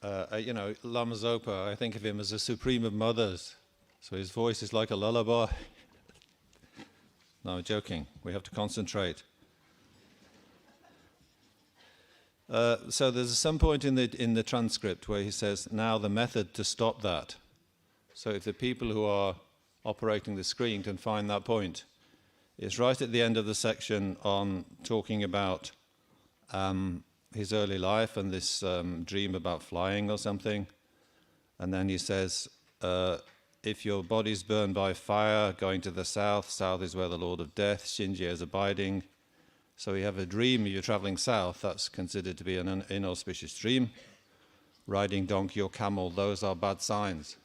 Lama Zopa, I think of him as a supreme of mothers. So his voice is like a lullaby. No, I'm joking. We have to concentrate. So there's some point in the transcript where he says, now the method to stop that. So if the people who are operating the screen can find that point, it's right at the end of the section on talking about his early life and this dream about flying or something. And then he says, if your body's burned by fire, going to the south, south is where the Lord of Death, Shinji is abiding. So you have a dream, you're traveling south, that's considered to be an inauspicious dream. Riding donkey or camel, those are bad signs.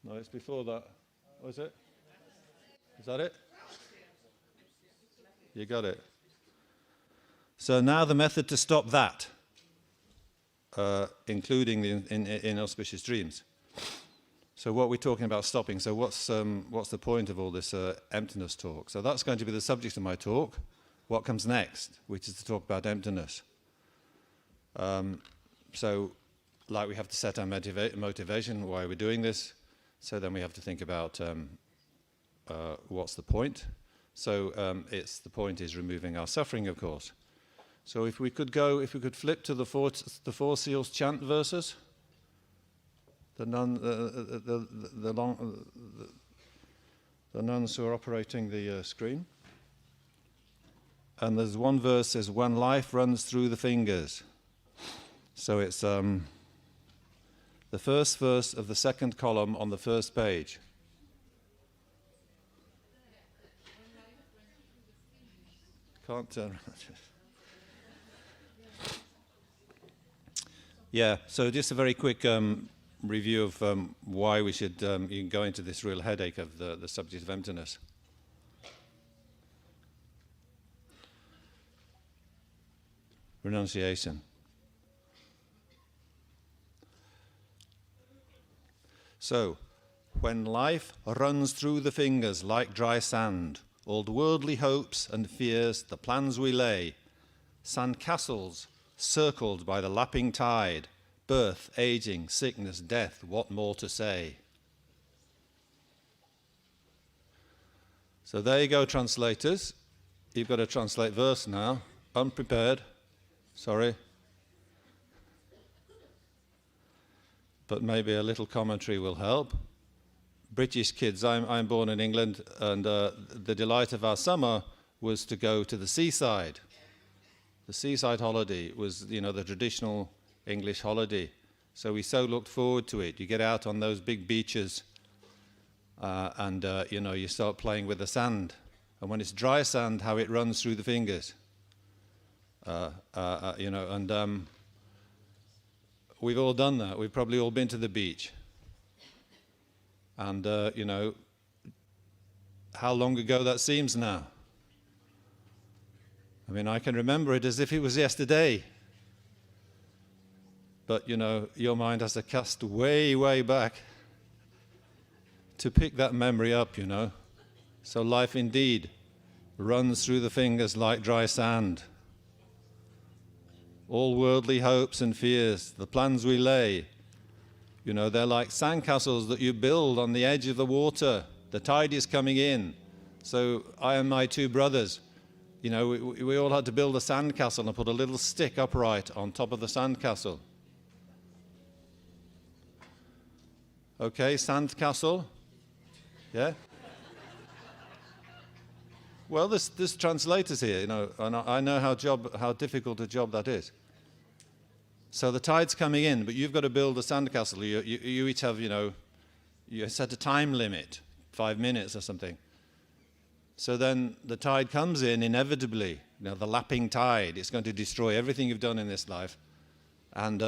No, it's before that. Was it? Is that it? You got it. So now the method to stop that, including the inauspicious dreams. So what we're talking about stopping. So what's the point of all this emptiness talk? So that's going to be the subject of my talk. What comes next, which is to talk about emptiness. So, like we have to set our motivation, why we're doing this. So then we have to think about what's the point. So the point is removing our suffering, of course. So if we could flip to the Four Seals chant verses. The nuns who are operating the screen. And there's one verse says, when life runs through the fingers. So it's the first verse of the second column on the first page. Can't turn around. Yeah, so just a very quick review of why we should you can go into this real headache of the subject of emptiness. Renunciation. So, when life runs through the fingers like dry sand, all the worldly hopes and fears, the plans we lay, sand castles circled by the lapping tide, birth, aging, sickness, death, what more to say? So there you go, translators. You've got to translate verse now. Unprepared. Sorry. But maybe a little commentary will help. British kids, I'm born in England, and the delight of our summer was to go to the seaside. The seaside holiday was, the traditional English holiday. So we so looked forward to it. You get out on those big beaches and, you start playing with the sand. And when it's dry sand, how it runs through the fingers. We've all done that. We've probably all been to the beach. And, how long ago that seems now. I mean, I can remember it as if it was yesterday. But, your mind has to cast way, way back to pick that memory up, So life indeed runs through the fingers like dry sand. All worldly hopes and fears, the plans we lay, they're like sandcastles that you build on the edge of the water. The tide is coming in. So I and my two brothers, we all had to build a sandcastle and put a little stick upright on top of the sandcastle. Okay, sandcastle. Yeah? Well, there's translators here, and I know how difficult a job that is. So the tide's coming in, but you've got to build a sandcastle. You each have, you set a time limit, 5 minutes or something. So then the tide comes in inevitably, the lapping tide. It's going to destroy everything you've done in this life. And,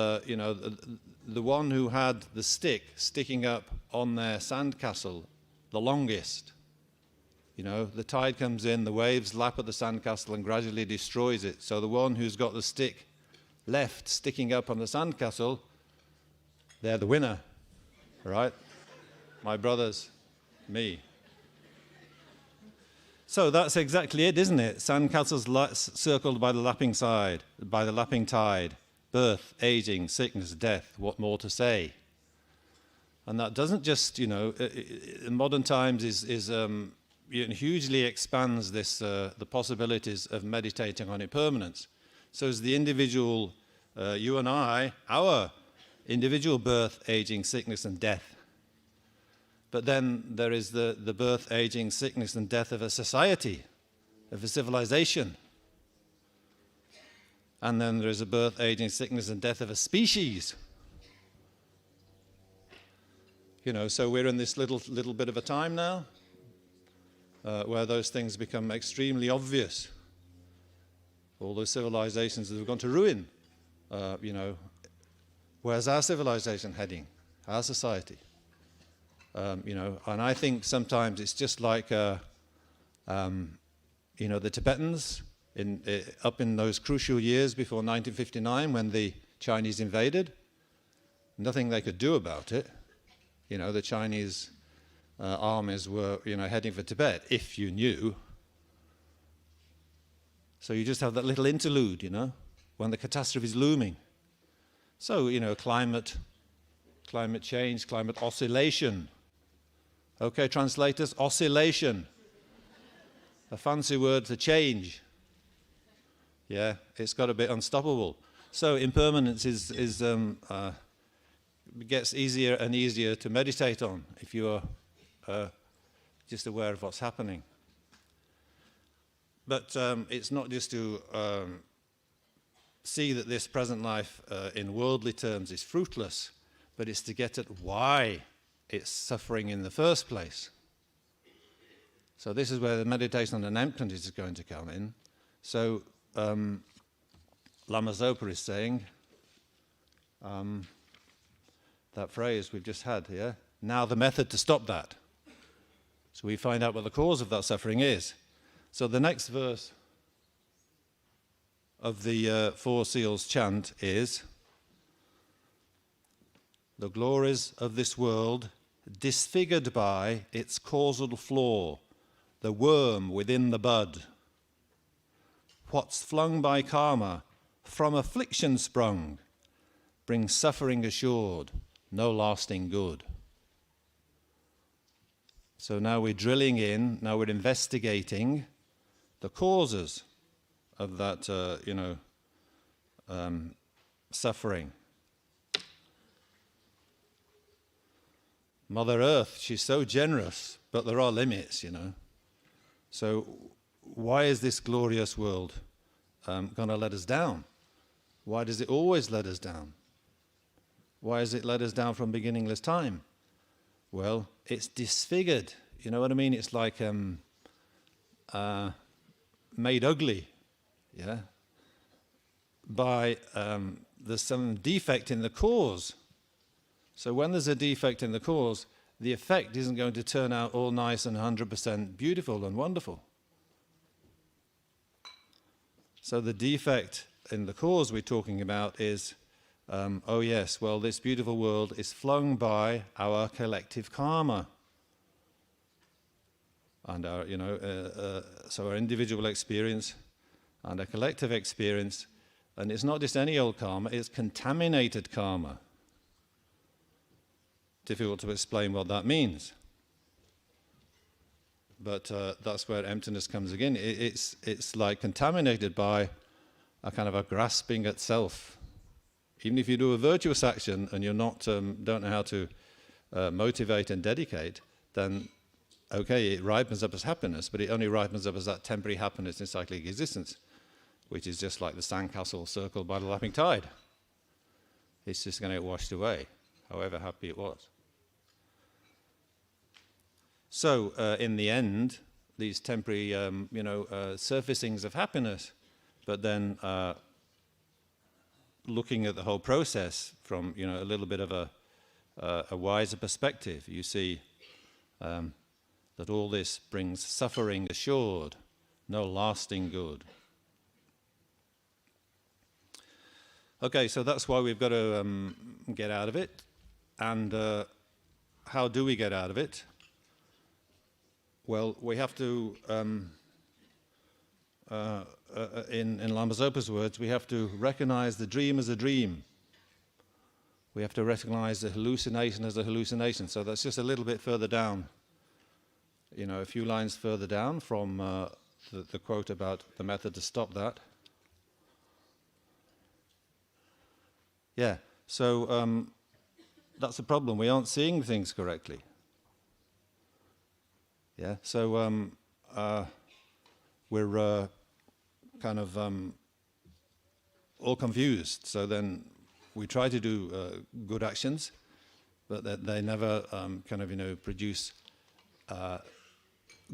the one who had the stick sticking up on their sandcastle the longest, the tide comes in, the waves lap at the sandcastle and gradually destroys it. So the one who's got the stick left sticking up on the sandcastle, they're the winner, right? My brothers, me. So that's exactly it, isn't it? Sandcastles circled by the lapping tide. Birth, aging, sickness, death. What more to say? And that doesn't just, in modern times hugely expands this the possibilities of meditating on impermanence. So as the individual, you and I, our individual birth, aging, sickness, and death. But then there is the birth, aging, sickness, and death of a society, of a civilization. And then there is a birth, aging, sickness, and death of a species. So we're in this little bit of a time now where those things become extremely obvious. All those civilizations that have gone to ruin, where's our civilization heading? Our society? And I think sometimes it's just like, the Tibetans up in those crucial years before 1959 when the Chinese invaded. Nothing they could do about it. The Chinese armies were, heading for Tibet, if you knew. So you just have that little interlude, when the catastrophe is looming. So, climate change, climate oscillation. Okay, translators, oscillation. A fancy word for change. Yeah, it's got a bit unstoppable. So impermanence gets easier and easier to meditate on if you are just aware of what's happening. But it's not just to see that this present life in worldly terms is fruitless, but it's to get at why it's suffering in the first place. So this is where the meditation on an emptiness is going to come in. So Lama Zopa is saying, that phrase we've just had here, now the method to stop that. So we find out what the cause of that suffering is. So the next verse of the Four Seals chant is, the glories of this world disfigured by its causal flaw, the worm within the bud. What's flung by karma, from affliction sprung, brings suffering assured, no lasting good. So now we're drilling in, now we're investigating the causes of that, suffering. Mother Earth, she's so generous, but there are limits, So why is this glorious world going to let us down? Why does it always let us down? Why has it let us down from beginningless time? Well, it's disfigured. You know what I mean? It's like made ugly, yeah, by there's some defect in the cause. So when there's a defect in the cause, the effect isn't going to turn out all nice and 100% beautiful and wonderful. So the defect in the cause we're talking about is, oh yes, well, this beautiful world is flung by our collective karma. And our, so our individual experience and our collective experience, and it's not just any old karma, it's contaminated karma. Difficult to explain what that means. But that's where emptiness comes again. It's like contaminated by a kind of a grasping at self. Even if you do a virtuous action and you're not don't know how to motivate and dedicate, then okay, it ripens up as happiness, but it only ripens up as that temporary happiness in cyclic existence, which is just like the sandcastle circled by the lapping tide. It's just going to get washed away, however happy it was. So, in the end, these temporary, surfacings of happiness, but then looking at the whole process from, a little bit of a wiser perspective, you see that all this brings suffering assured, no lasting good. Okay, so that's why we've got to get out of it. And how do we get out of it? well, we have to, in Lambazopa's words, we have to recognize the dream as a dream. We have to recognize the hallucination as a hallucination. So that's just a little bit further down, a few lines further down from the quote about the method to stop that. Yeah, so that's the problem. We aren't seeing things correctly. Yeah, so we're kind of all confused. So then we try to do good actions, but they never produce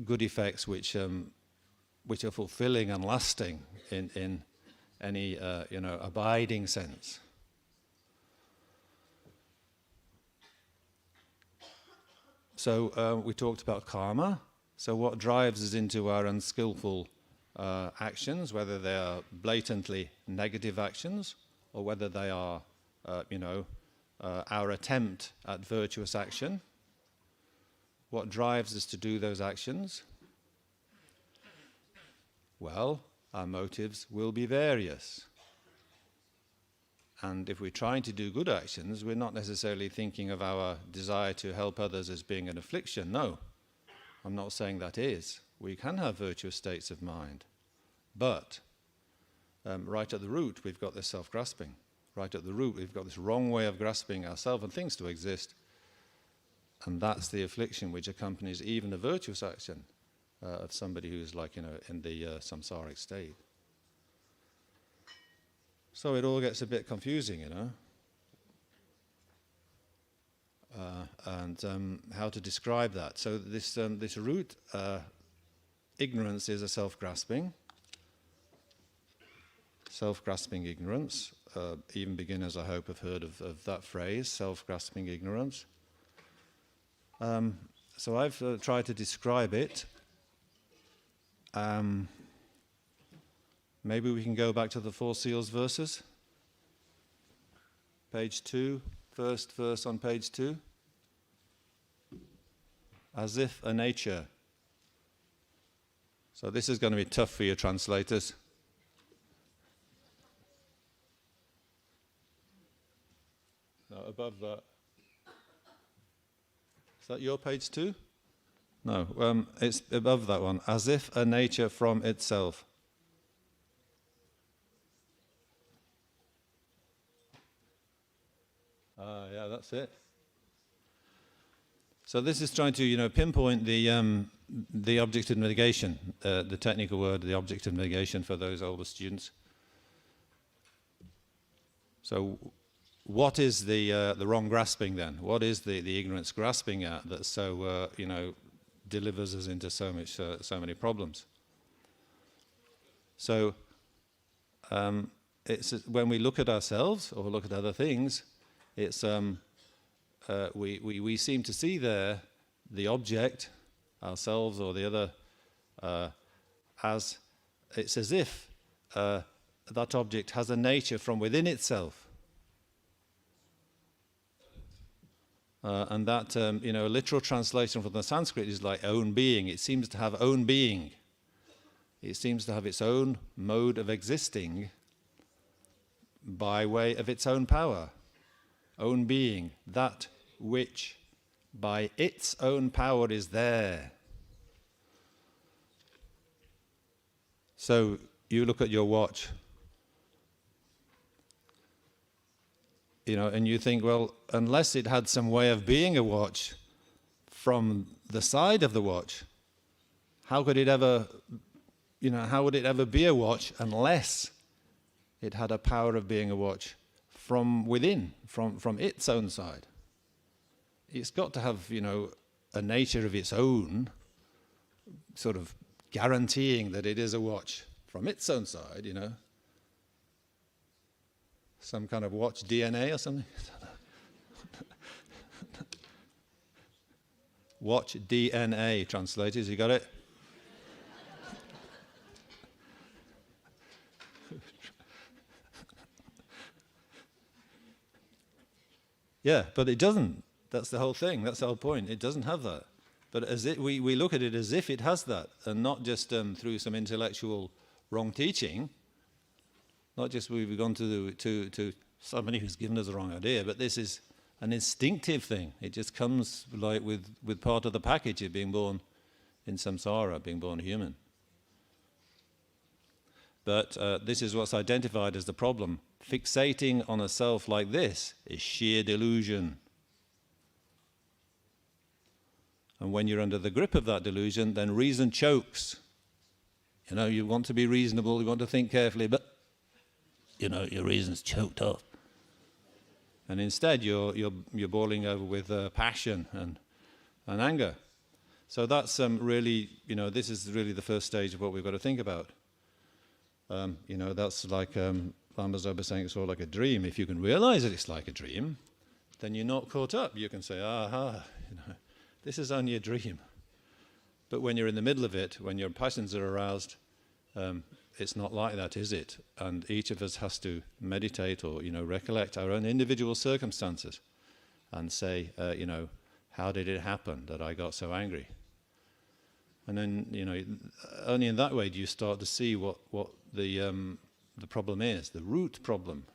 good effects which are fulfilling and lasting in any abiding sense. So we talked about karma. So what drives us into our unskillful actions, whether they are blatantly negative actions or whether they are, our attempt at virtuous action. What drives us to do those actions? Well, our motives will be various. And if we're trying to do good actions, we're not necessarily thinking of our desire to help others as being an affliction. No, I'm not saying that is. We can have virtuous states of mind. But right at the root, we've got this self-grasping. Right at the root, we've got this wrong way of grasping ourselves and things to exist. And that's the affliction which accompanies even a virtuous action of somebody who's in the samsaric state. So it all gets a bit confusing, and how to describe that. So this root, ignorance is a self-grasping ignorance. Even beginners, I hope, have heard of that phrase, self-grasping ignorance. So I've tried to describe it. Maybe we can go back to the Four Seals verses. Page 2, first verse on page 2. As if a nature. So this is going to be tough for your translators. No, above that. Is that your page 2? No, it's above that one. As if a nature from itself. Yeah, that's it. So this is trying to, pinpoint the objective negation, the technical word, the objective negation for those older students. So, what is the wrong grasping then? What is the ignorance grasping at that so delivers us into so many problems? So, it's when we look at ourselves or look at other things. It's we seem to see there the object, ourselves or the other, as it's as if that object has a nature from within itself, and that a literal translation from the Sanskrit is like own being. It seems to have own being. It seems to have its own mode of existing by way of its own power. Own being, that which by its own power is there. So you look at your watch, and you think, well, unless it had some way of being a watch from the side of the watch, how could it ever, how would it ever be a watch unless it had a power of being a watch from within, from its own side? It's got to have, a nature of its own, sort of guaranteeing that it is a watch from its own side, Some kind of watch DNA or something. Watch DNA, translators, you got it? Yeah, but it doesn't. That's the whole thing. That's the whole point. It doesn't have that. But we look at it as if it has that, and not just through some intellectual wrong teaching. Not just we've gone to somebody who's given us the wrong idea, but this is an instinctive thing. It just comes like with part of the package of being born in samsara, being born human. But this is what's identified as the problem. Fixating on a self like this is sheer delusion. And when you're under the grip of that delusion, then reason chokes. You know, you want to be reasonable, you want to think carefully, but, you know, your reason's choked up. And instead, you're boiling over with passion and anger. So that's really, you know, this is really the first stage of what we've got to think about. You know, that's like Lama Zoba saying it's all like a dream. If you can realize that it's like a dream, then you're not caught up. You can say, aha, you know, this is only a dream. But when you're in the middle of it, when your passions are aroused, it's not like that, is it? And each of us has to meditate or, you know, recollect our own individual circumstances and say, you know, how did it happen that I got so angry? And then, you know, only in that way do you start to see what the problem is, the root problem.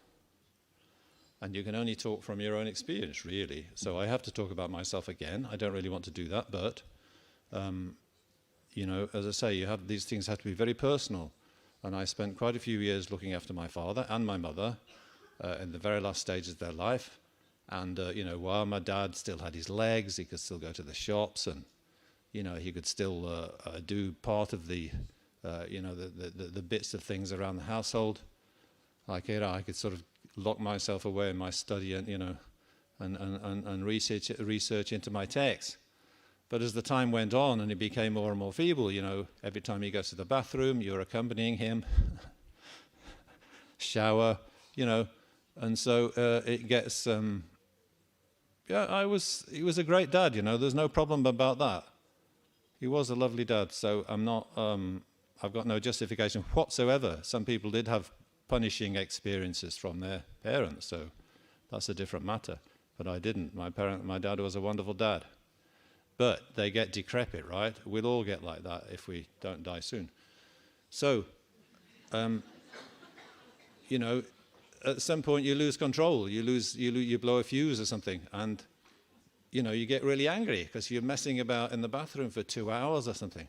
And you can only talk from your own experience, really. So I have to talk about myself again. I don't really want to do that, but, you know, as I say, these things have to be very personal. And I spent quite a few years looking after my father and my mother in the very last stages of their life. And, you know, while my dad still had his legs, he could still go to the shops and, you know, he could still do part of the, you know, the bits of things around the household. Like, you know, I could sort of lock myself away in my study and, you know, and research into my text. But as the time went on and he became more and more feeble, you know, every time he goes to the bathroom, you're accompanying him, shower, you know, and so it gets, yeah, he was a great dad, you know, there's no problem about that. He was a lovely dad, so I'm not, I've got no justification whatsoever. Some people did have punishing experiences from their parents, so that's a different matter. But I didn't. My dad was a wonderful dad. But they get decrepit, right? We'll all get like that if we don't die soon. So, you know, at some point you lose control. You blow a fuse or something, and you know you get really angry because you're messing about in the bathroom for 2 hours or something.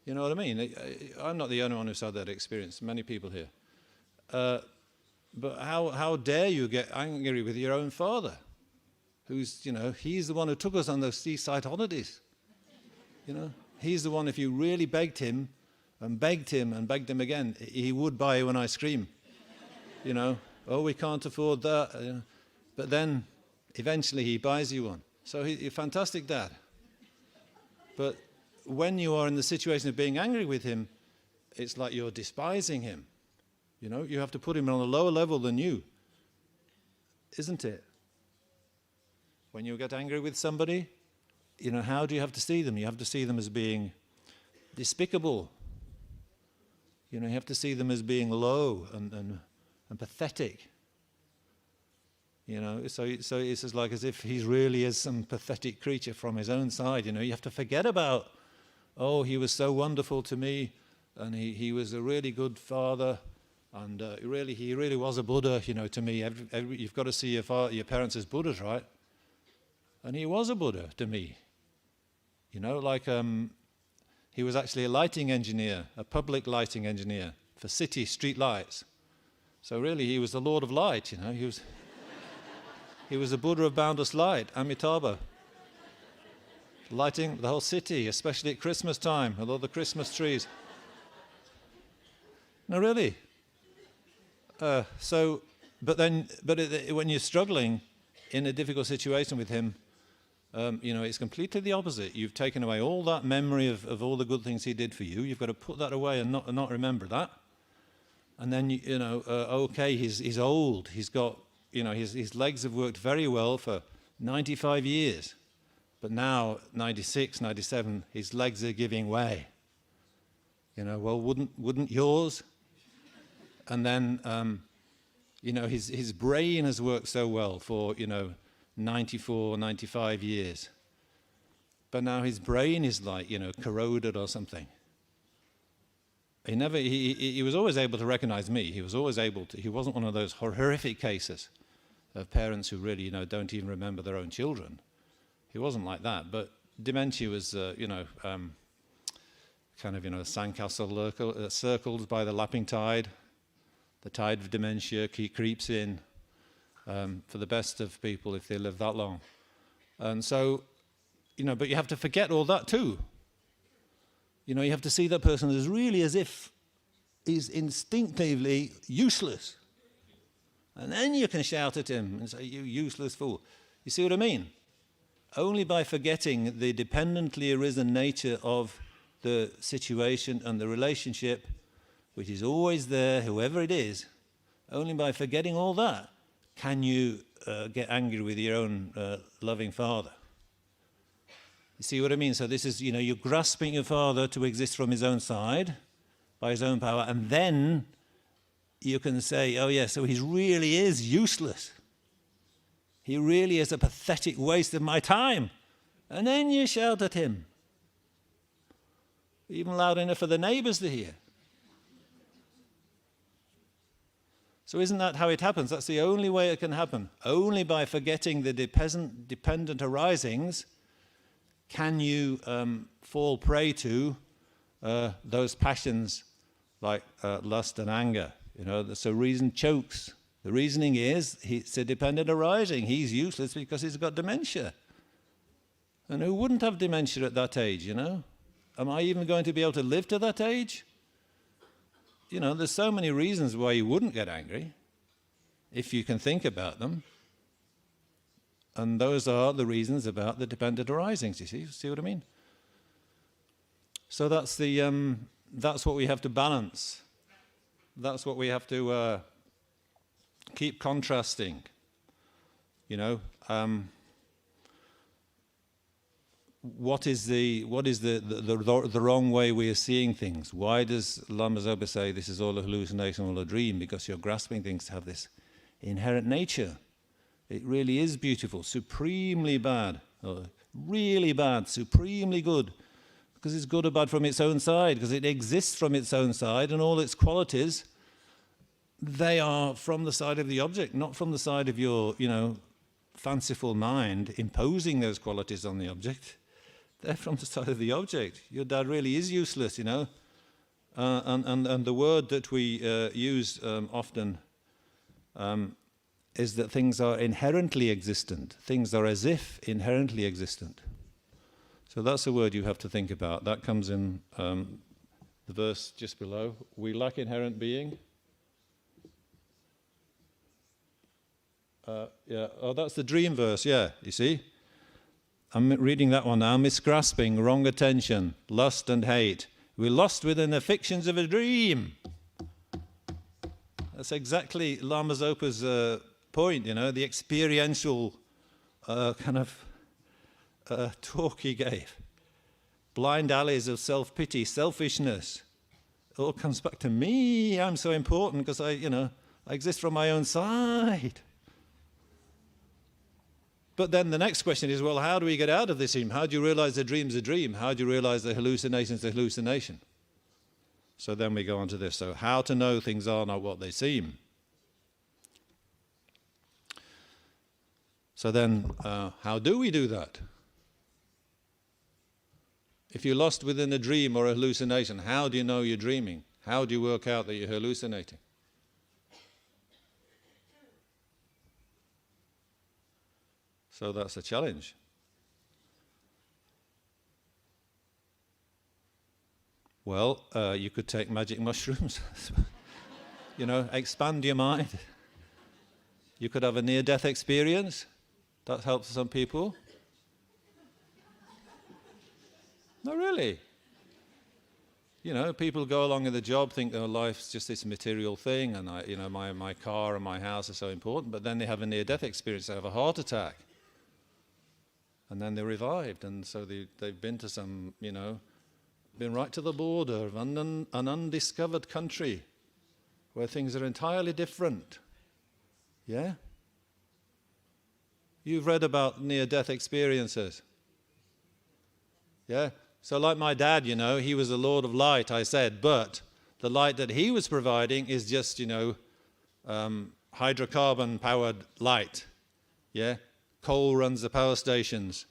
You know what I mean? I'm not the only one who's had that experience. Many people here. But how dare you get angry with your own father? Who's, you know, he's the one who took us on those seaside holidays. You know, he's the one, if you really begged him and begged him and begged him again, he would buy you an ice cream. You know, oh, we can't afford that. You know. But then, eventually, he buys you one. So he's a fantastic dad. But when you are in the situation of being angry with him, it's like you're despising him. You know, you have to put him on a lower level than you. Isn't it? When you get angry with somebody, you know, how do you have to see them? You have to see them as being despicable. You know, you have to see them as being low and pathetic. You know, so it's just like as if he really is some pathetic creature from his own side. You know, you have to forget about, oh, he was so wonderful to me, and he was a really good father, and he really was a Buddha, you know, to me. You've got to see your parents as Buddhas, right? And he was a Buddha to me. You know, like he was actually a lighting engineer, a public lighting engineer for city street lights. So really he was the Lord of Light, you know. He was the Buddha of boundless light, Amitabha. Lighting the whole city, especially at Christmas time, with all the Christmas trees. No, really. But when you're struggling in a difficult situation with him, you know, it's completely the opposite. You've taken away all that memory of all the good things he did for you. You've got to put that away and not remember that. And then, you know, okay, he's old. He's got, you know, his legs have worked very well for 95 years. But now, 96, 97, his legs are giving way. You know, well, wouldn't yours? And then, you know, his brain has worked so well for, you know, 94, 95 years. but now his brain is like, corroded or something. He was always able to recognize me. He wasn't one of those horrific cases of parents who really, don't even remember their own children. He wasn't like that, but dementia was, sandcastle circled by the lapping tide. The tide of dementia creeps in for the best of people if they live that long. And so, but you have to forget all that too. You have to see that person as really as if he's instinctively useless. And then you can shout at him and say, "You useless fool." You see what I mean? Only by forgetting the dependently arisen nature of the situation and the relationship, which is always there, whoever it is, only by forgetting all that can you get angry with your own loving father. You see what I mean? So this is, you're grasping your father to exist from his own side, by his own power, and then you can say, oh yeah, so he really is useless. He really is a pathetic waste of my time. And then you shout at him, even loud enough for the neighbors to hear. So isn't that how it happens? That's the only way it can happen. Only by forgetting the dependent arisings can you fall prey to those passions like lust and anger. So reason chokes. The reasoning is it's a dependent arising. He's useless because he's got dementia. And who wouldn't have dementia at that age, Am I even going to be able to live to that age? There's so many reasons why you wouldn't get angry, if you can think about them. And those are the reasons about the dependent arisings, you see what I mean? So that's what we have to balance. That's what we have to keep contrasting, what is the wrong way we are seeing things? Why does Lama Zopa say this is all a hallucination, all a dream? Because you're grasping things to have this inherent nature. It really is beautiful, supremely bad, or really bad, supremely good, because it's good or bad from its own side, because it exists from its own side, and all its qualities, they are from the side of the object, not from the side of your, fanciful mind imposing those qualities on the object. They're from the side of the object. Your dad really is useless, and the word that we use often is that things are inherently existent. Things are as if inherently existent. So that's a word you have to think about. That comes in the verse just below. We lack inherent being. That's the dream verse, you see? I'm reading that one now. Misgrasping, wrong attention, lust and hate. We're lost within the fictions of a dream. That's exactly Lama Zopa's point, the experiential talk he gave. Blind alleys of self-pity, selfishness. It all comes back to me. I'm so important because I exist from my own side. But then the next question is, well, how do we get out of this dream? How do you realize the dream's a dream? How do you realize the hallucination's a hallucination? So then we go on to this. So how to know things are not what they seem. So then, how do we do that? If you're lost within a dream or a hallucination, how do you know you're dreaming? How do you work out that you're hallucinating? So that's a challenge. Well, you could take magic mushrooms, expand your mind. You could have a near-death experience. That helps some people. No, really. People go along in the job, think their life's just this material thing, and my car and my house are so important, but then they have a near-death experience, they have a heart attack. And then they're revived, and so they've been to some, been right to the border of an undiscovered country where things are entirely different. Yeah? You've read about near-death experiences. Yeah? So like my dad, you know, he was the Lord of Light, I said, but the light that he was providing is just, you know, hydrocarbon-powered light. Yeah? Coal runs the power stations,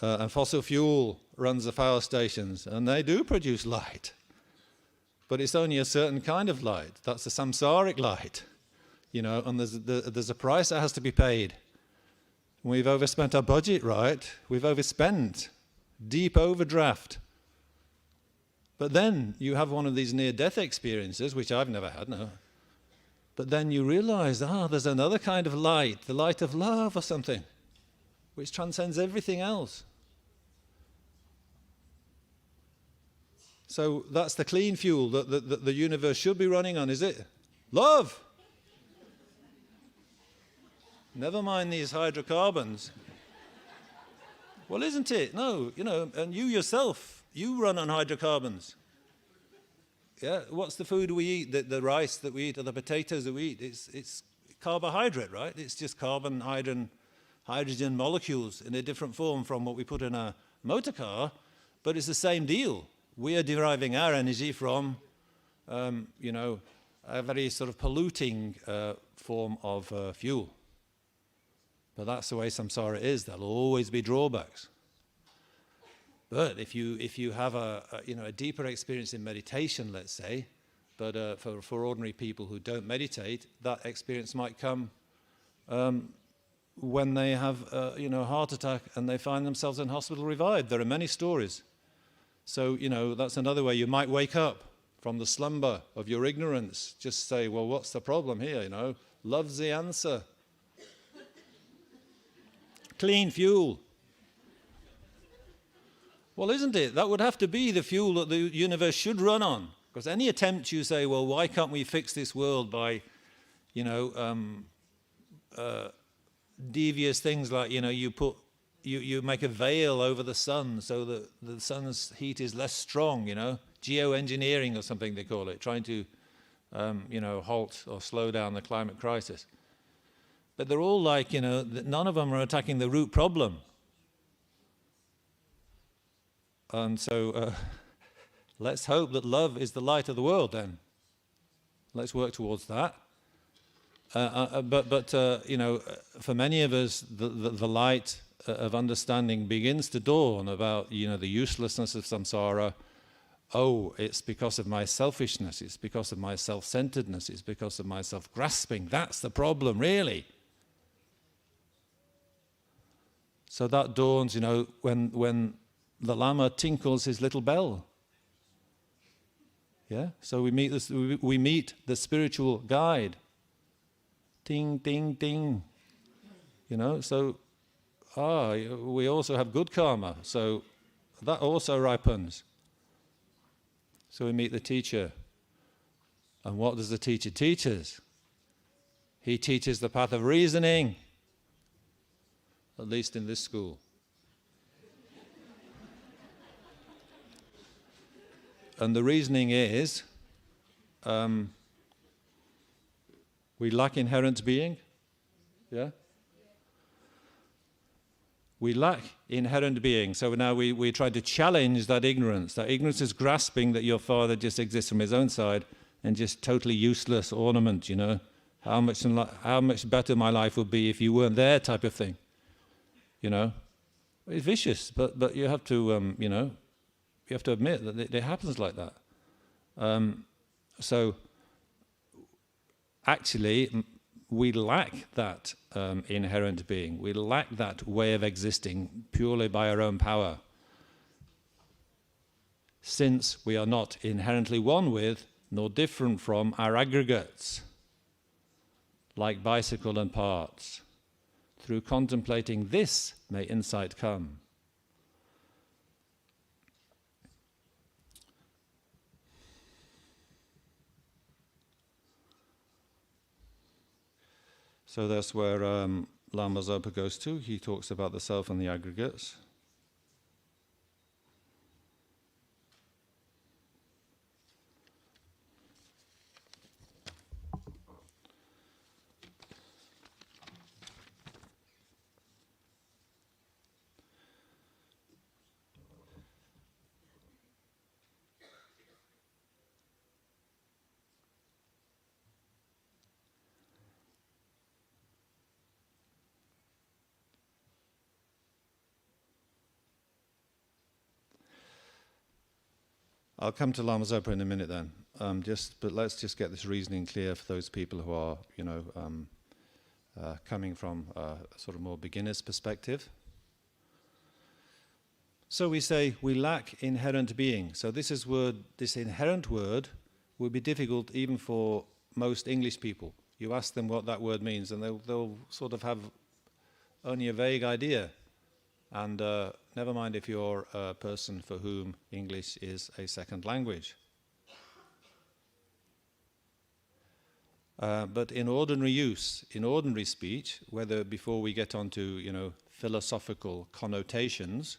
and fossil fuel runs the power stations, and they do produce light. But it's only a certain kind of light. That's the samsaric light, you know, and there's a price that has to be paid. We've overspent our budget, right? We've overspent. Deep overdraft. But then you have one of these near-death experiences, which I've never had, no. But then you realize, there's another kind of light, the light of love or something, which transcends everything else. So that's the clean fuel that the universe should be running on, is it? Love! Never mind these hydrocarbons. Well, isn't it? No, you know, and you yourself, you run on hydrocarbons. Yeah, what's the food we eat, the rice that we eat, or the potatoes that we eat? It's carbohydrate, right? It's just carbon, hydrogen molecules in a different form from what we put in a motor car, but it's the same deal. We are deriving our energy from, you know, a very sort of polluting form of fuel. But that's the way samsara is. There'll always be drawbacks. But if you have a deeper experience in meditation, let's say, but for ordinary people who don't meditate, that experience might come when they have a heart attack and they find themselves in hospital revived. There are many stories. So that's another way you might wake up from the slumber of your ignorance. Just say, well, what's the problem here? Love's the answer. Clean fuel. Well, isn't it? That would have to be the fuel that the universe should run on. Because any attempt you say, well, why can't we fix this world by, devious things like, you make a veil over the sun so that the sun's heat is less strong, geoengineering or something they call it, trying to, halt or slow down the climate crisis. But they're all like, none of them are attacking the root problem. And so let's hope that love is the light of the world then. Let's work towards that. But for many of us, the light of understanding begins to dawn about, the uselessness of samsara. Oh, it's because of my selfishness. It's because of my self-centeredness. It's because of my self-grasping. That's the problem, really. So that dawns, when the Lama tinkles his little bell. Yeah? So we meet the spiritual guide. Ting, ting, ting. So we also have good karma. So that also ripens. So we meet the teacher. And what does the teacher teach us? He teaches the path of reasoning. At least in this school. And the reasoning is, we lack inherent being. Yeah? We lack inherent being. So now we try to challenge that ignorance. That ignorance is grasping that your father just exists from his own side and just totally useless ornament, How much better my life would be if you weren't there type of thing. It's vicious, but you have to, you have to admit that it happens like that. So actually, we lack that inherent being. We lack that way of existing purely by our own power. Since we are not inherently one with, nor different from our aggregates, like bicycle and parts. Through contemplating this may insight come. So that's where Lama Zopa goes to. He talks about the self and the aggregates. I'll come to Lama Zopa in a minute then. But let's just get this reasoning clear for those people who are, coming from a sort of more beginner's perspective. So we say we lack inherent being. So this inherent word would be difficult even for most English people. You ask them what that word means, and they'll sort of have only a vague idea. And never mind if you're a person for whom English is a second language. But in ordinary use, in ordinary speech, whether before we get onto philosophical connotations,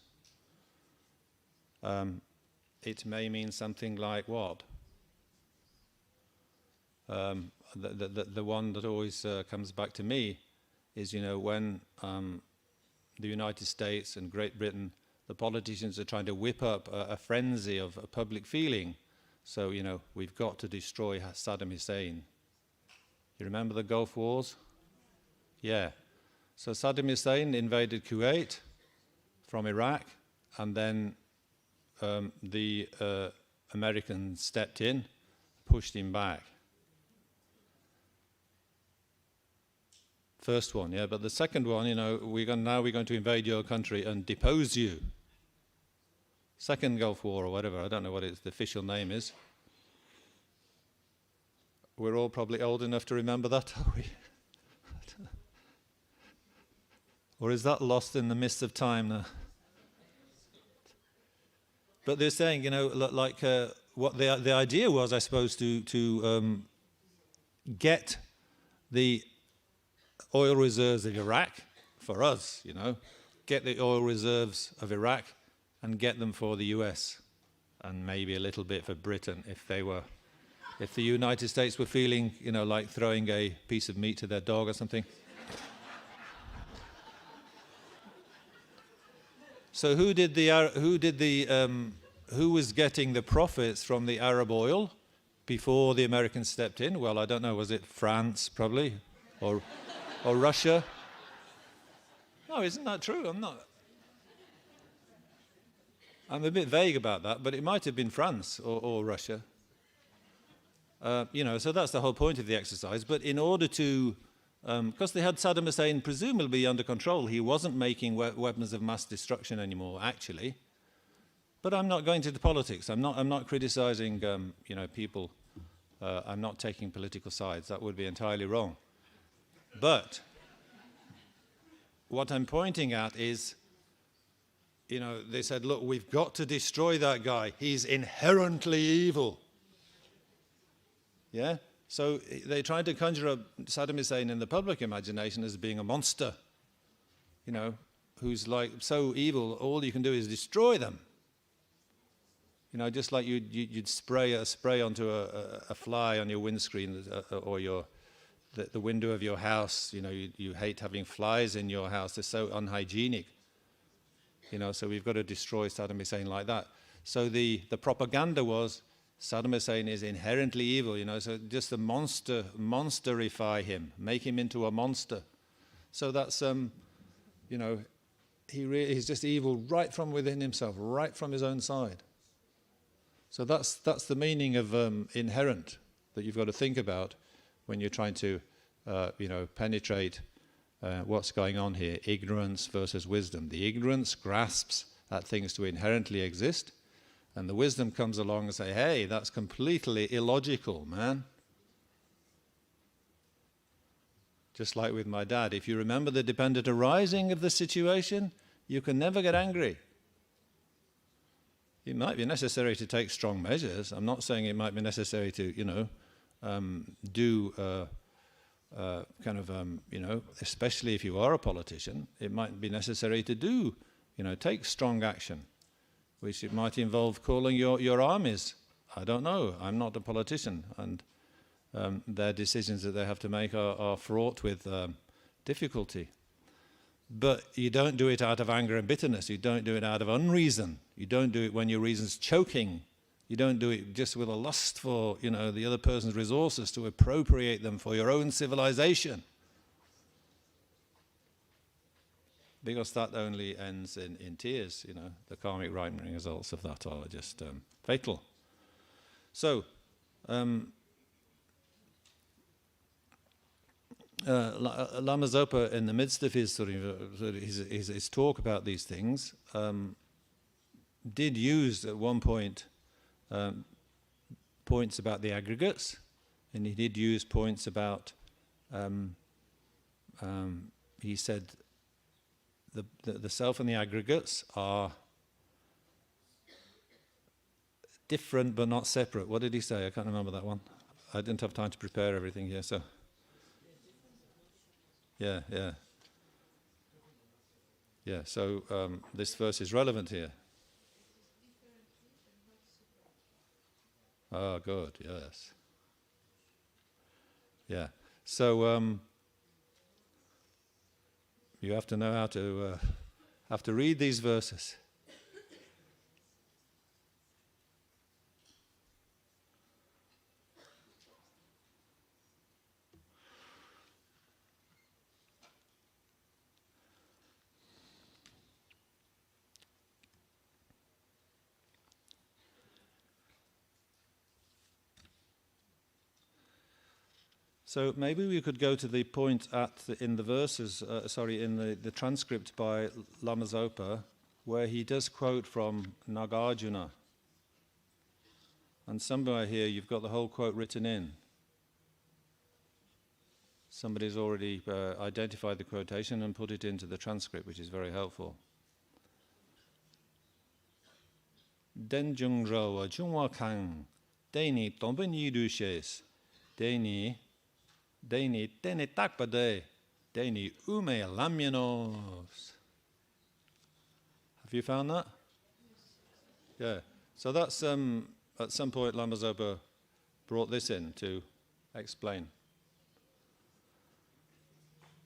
it may mean something like what? The one that always comes back to me is when the United States and Great Britain, the politicians are trying to whip up a frenzy of a public feeling. So we've got to destroy Saddam Hussein. You remember the Gulf Wars? Yeah. So Saddam Hussein invaded Kuwait from Iraq, and then the Americans stepped in, pushed him back. First one, yeah, but the second one, we're going to invade your country and depose you. Second Gulf War or whatever, I don't know what the official name is. We're all probably old enough to remember that, are we? Or is that lost in the mist of time now? But they're saying, what the idea was, I suppose, to get the oil reserves of Iraq for us, get the oil reserves of Iraq and get them for the US, and maybe a little bit for Britain if the United States were feeling, like throwing a piece of meat to their dog or something. So who was getting the profits from the Arab oil before the Americans stepped in? Well, I don't know. Was it France, probably, or Russia? No, isn't that true? I'm a bit vague about that, but it might have been France or Russia. So that's the whole point of the exercise. But in order to, because they had Saddam Hussein presumably under control, he wasn't making weapons of mass destruction anymore, actually. But I'm not going to the politics. I'm not criticizing, people. I'm not taking political sides. That would be entirely wrong. But what I'm pointing at is, they said, look, we've got to destroy that guy. He's inherently evil. Yeah? So they tried to conjure up Saddam Hussein in the public imagination as being a monster, who's like so evil, all you can do is destroy them. Just like you'd spray onto a fly on your windscreen or the window of your house. You hate having flies in your house. They're so unhygienic. So we've got to destroy Saddam Hussein like that. So the propaganda was Saddam Hussein is inherently evil, so just monsterify him, make him into a monster. So that's, he's just evil right from within himself, right from his own side. So that's the meaning of inherent that you've got to think about when you're trying to, penetrate what's going on here, ignorance versus wisdom. The ignorance grasps at things to inherently exist, and the wisdom comes along and say, hey, that's completely illogical, man. Just like with my dad, if you remember the dependent arising of the situation, you can never get angry. It might be necessary to take strong measures. I'm not saying it might be necessary to, especially if you are a politician, it might be necessary to do, take strong action, which it might involve calling your armies. I don't know. I'm not a politician, and their decisions that they have to make are fraught with difficulty. But you don't do it out of anger and bitterness. You don't do it out of unreason. You don't do it when your reason's choking. You don't do it just with a lust for, the other person's resources to appropriate them for your own civilization. Because that only ends in tears, The karmic ripening results of that are just fatal. So, Lama Zopa, in the midst of his his talk about these things, did use at one point points about the aggregates, and he did use points about. He said the self and the aggregates are different but not separate. What did he say? I can't remember that one. I didn't have time to prepare everything here, so. Yeah. So this verse is relevant here. Oh, good. Yes. Yeah. So you have to know how to read these verses. So maybe we could go to the point in the verses, in the transcript by Lama Zopa, where he does quote from Nagarjuna. And somewhere here you've got the whole quote written in. Somebody's already identified the quotation and put it into the transcript, which is very helpful. Den jung rawa jungwa kang, deni tomben yidu shes, deni tene takpade, deni ume lamyanos. Have you found that? Yeah. So that's at some point Lama Zopa brought this in to explain.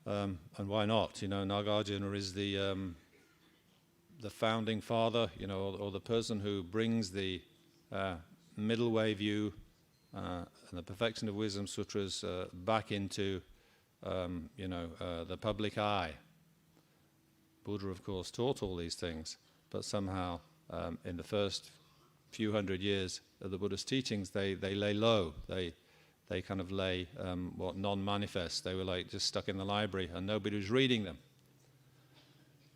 And why not? You know, Nagarjuna is the founding father, you know, or the person who brings the middle way view and the perfection of wisdom sutras back into, the public eye. Buddha, of course, taught all these things, but somehow in the first few hundred years of the Buddha's teachings, they lay low. They kind of lay non-manifest. They were like just stuck in the library and nobody was reading them.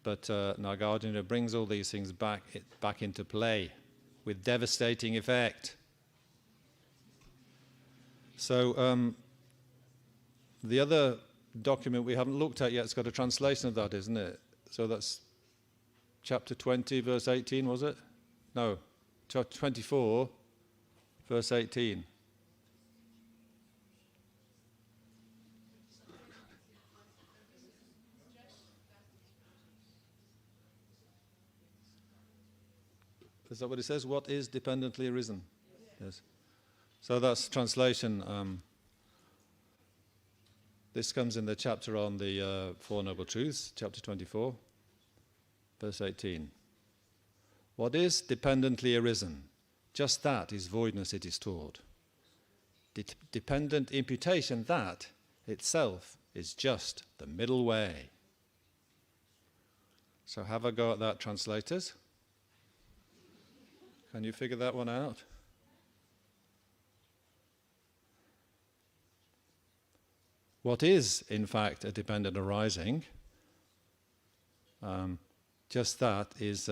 But Nagarjuna brings all these things back into play with devastating effect. So the other document we haven't looked at yet has got a translation of that, isn't it? So that's chapter 20, verse 18, was it? No, chapter 24, verse 18. Is that what it says? What is dependently arisen? Yes. So that's translation. This comes in the chapter on the Four Noble Truths, chapter 24, verse 18. What is dependently arisen? Just that is voidness, it is taught. Dependent imputation, that itself is just the middle way. So have a go at that, translators. Can you figure that one out? What is, in fact, a dependent arising? Just that is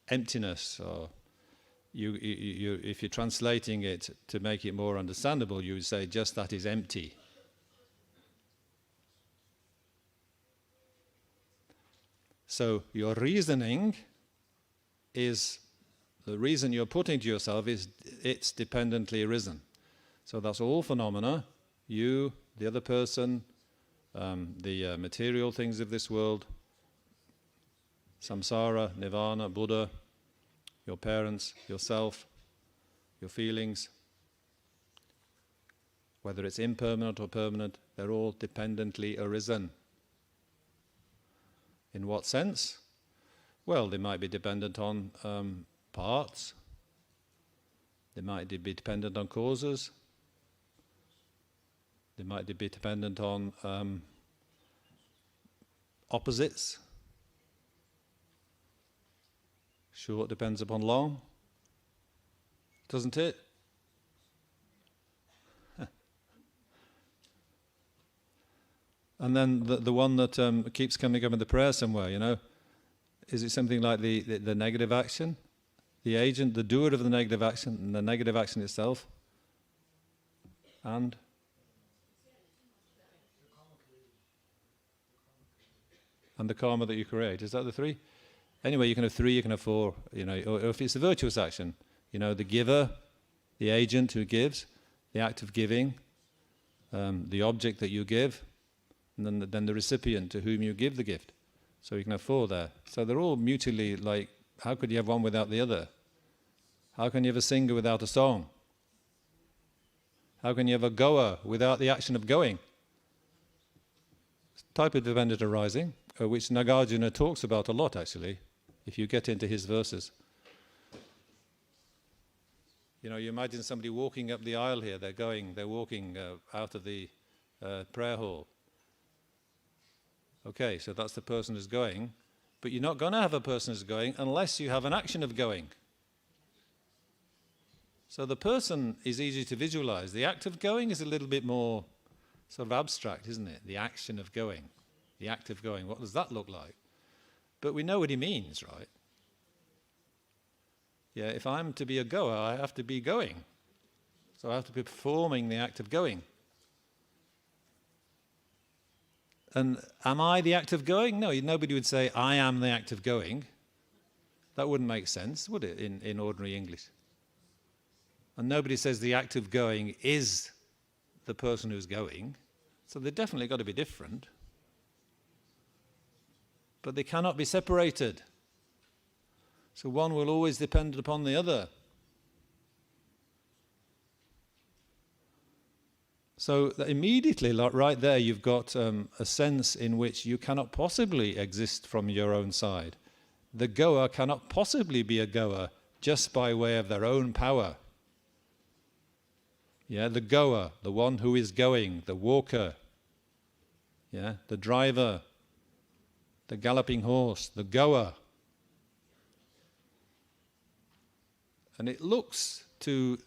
emptiness. Or if you're translating it to make it more understandable, you would say just that is empty. So your reasoning is, the reason you're putting to yourself is it's dependently arisen. So that's all phenomena, you, the other person, the material things of this world, samsara, nirvana, Buddha, your parents, yourself, your feelings, whether it's impermanent or permanent, they're all dependently arisen. In what sense? Well, they might be dependent on parts, they might be dependent on causes, they might be dependent on opposites. Short depends upon long, doesn't it? And then the one that keeps coming up in the prayer somewhere, you know, is it something like the negative action? The agent, the doer of the negative action, and the negative action itself? And the karma that you create. Is that the three? Anyway, you can have three, you can have four, you know, or if it's a virtuous action, you know, the giver, the agent who gives, the act of giving, the object that you give, and then the recipient to whom you give the gift. So you can have four there. So they're all mutually like, how could you have one without the other? How can you have a singer without a song? How can you have a goer without the action of going? Type of dependent arising, which Nagarjuna talks about a lot actually, if you get into his verses. You know, you imagine somebody walking up the aisle here, they're walking out of the prayer hall. Okay, so that's the person who's going, but you're not going to have a person who's going unless you have an action of going. So the person is easy to visualize. The act of going is a little bit more sort of abstract, isn't it? The action of going, the act of going, what does that look like? But we know what he means, right? Yeah, if I'm to be a goer, I have to be going. So I have to be performing the act of going. And am I the act of going? No, nobody would say, I am the act of going. That wouldn't make sense, would it, in ordinary English? And nobody says the act of going is the person who's going. So they've definitely got to be different. But they cannot be separated. So one will always depend upon the other. So immediately, like right there, you've got a sense in which you cannot possibly exist from your own side. The goer cannot possibly be a goer just by way of their own power. Yeah, the goer, the one who is going, the walker, yeah, the driver, the galloping horse, the goer. And it looks to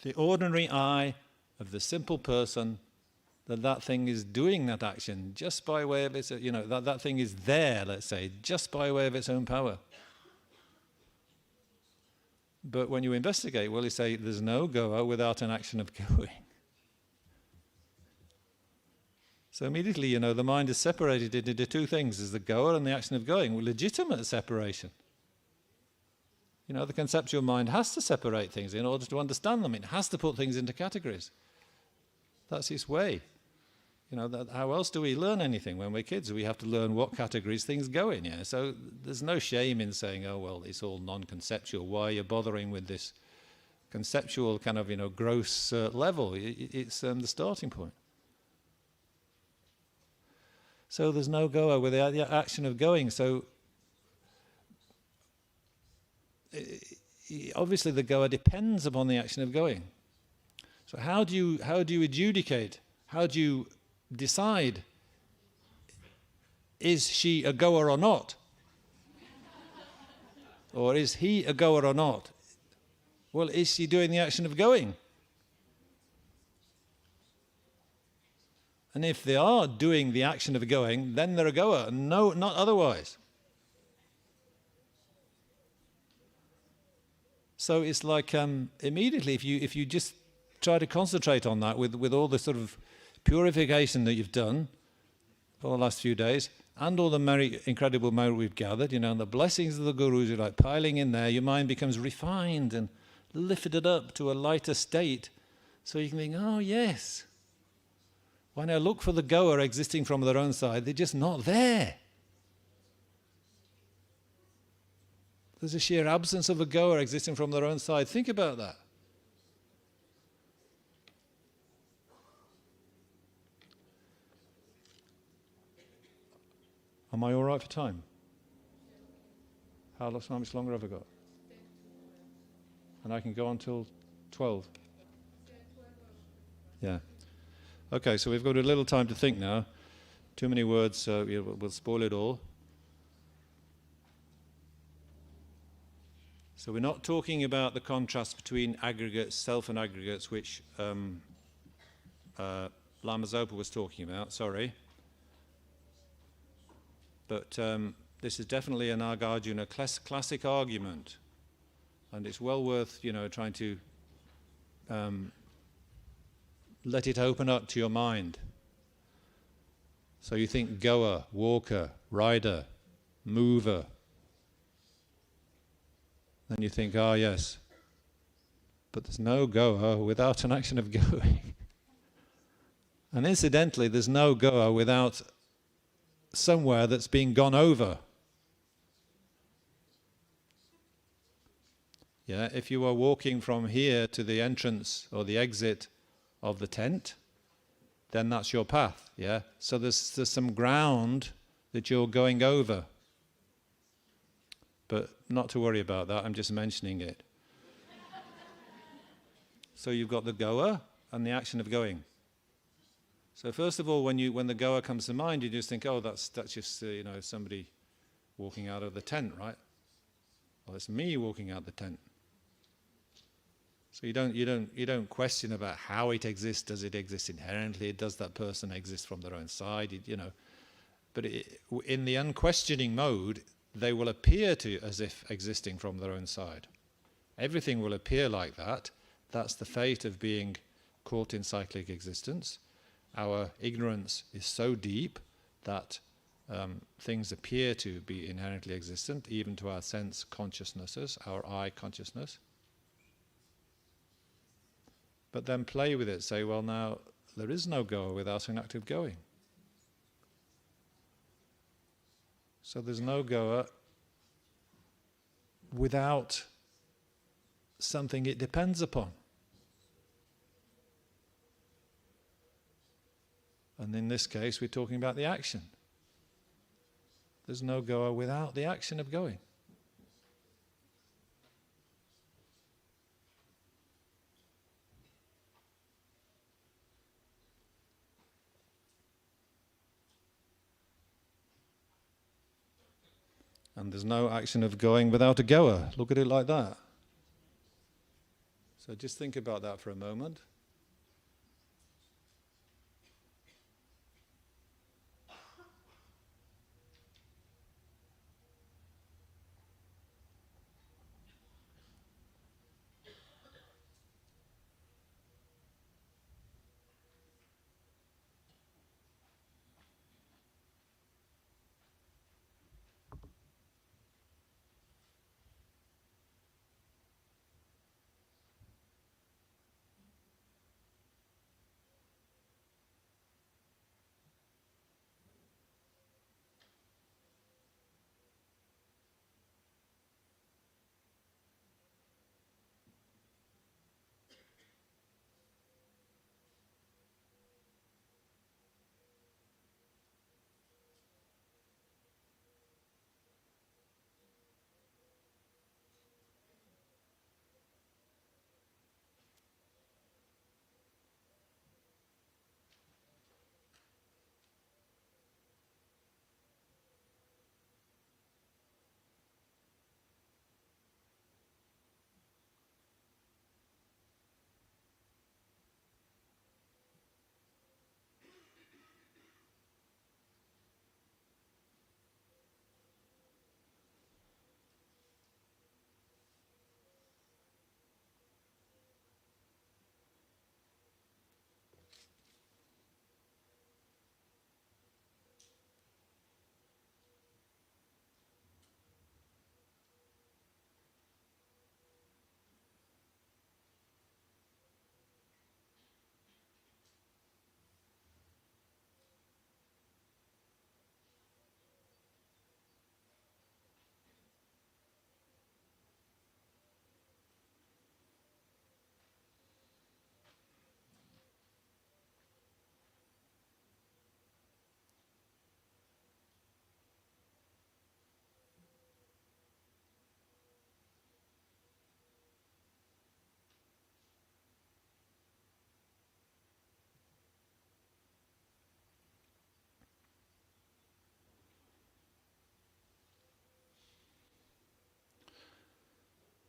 the ordinary eye of the simple person that thing is doing that action just by way of its, you know, that thing is there, let's say, just by way of its own power. But when you investigate, well, you say there's no goer without an action of going. So immediately, you know, the mind is separated into two things. There's the goer and the action of going. Well, legitimate separation. You know, the conceptual mind has to separate things in order to understand them. It has to put things into categories. That's its way. You know, how else do we learn anything when we're kids? We have to learn what categories things go in, yeah? So there's no shame in saying, oh, well, it's all non-conceptual. Why are you bothering with this conceptual kind of, you know, gross level? It's the starting point. So there's no goer with the action of going. So obviously the goer depends upon the action of going. So how do you adjudicate? How do you decide, is she a goer or not? Or is he a goer or not? Well, is she doing the action of going? And if they are doing the action of going, then they're a goer. No, not otherwise. So it's like immediately, if you just try to concentrate on that with all the sort of purification that you've done for the last few days, and all the merit, incredible merit we've gathered, you know, and the blessings of the gurus are like piling in there, your mind becomes refined and lifted up to a lighter state, so you can think, oh yes, when I look for the goer existing from their own side, they're just not there. There's a sheer absence of a goer existing from their own side. Think about that. Am I all right for time? How much longer have I got? And I can go on till 12? Yeah. Okay, so we've got a little time to think now. Too many words, so we'll spoil it all. So we're not talking about the contrast between aggregates, self and aggregates, which Lama Zopa was talking about, sorry. But this is definitely a Nagarjuna classic argument, and it's well worth, trying to let it open up to your mind. So you think goer, walker, rider, mover. Then you think, yes, but there's no goer without an action of going. And incidentally, there's no goer without somewhere that's being gone over. Yeah, if you are walking from here to the entrance or the exit of the tent, then that's your path. Yeah, so there's some ground that you're going over. But not to worry about that, I'm just mentioning it. So you've got the goer and the action of going. So first of all, when the goer comes to mind, you just think, that's just somebody walking out of the tent, right? Well, it's me walking out the tent. So you don't question about how it exists. Does it exist inherently? Does that person exist from their own side? But in the unquestioning mode, they will appear to as if existing from their own side. Everything will appear like that. That's the fate of being caught in cyclic existence. Our ignorance is so deep that things appear to be inherently existent, even to our sense consciousnesses, our I consciousness. But then play with it, say, well, now, there is no goer without an active going. So there's no goer without something it depends upon. And in this case, we're talking about the action. There's no goer without the action of going. And there's no action of going without a goer. Look at it like that. So just think about that for a moment.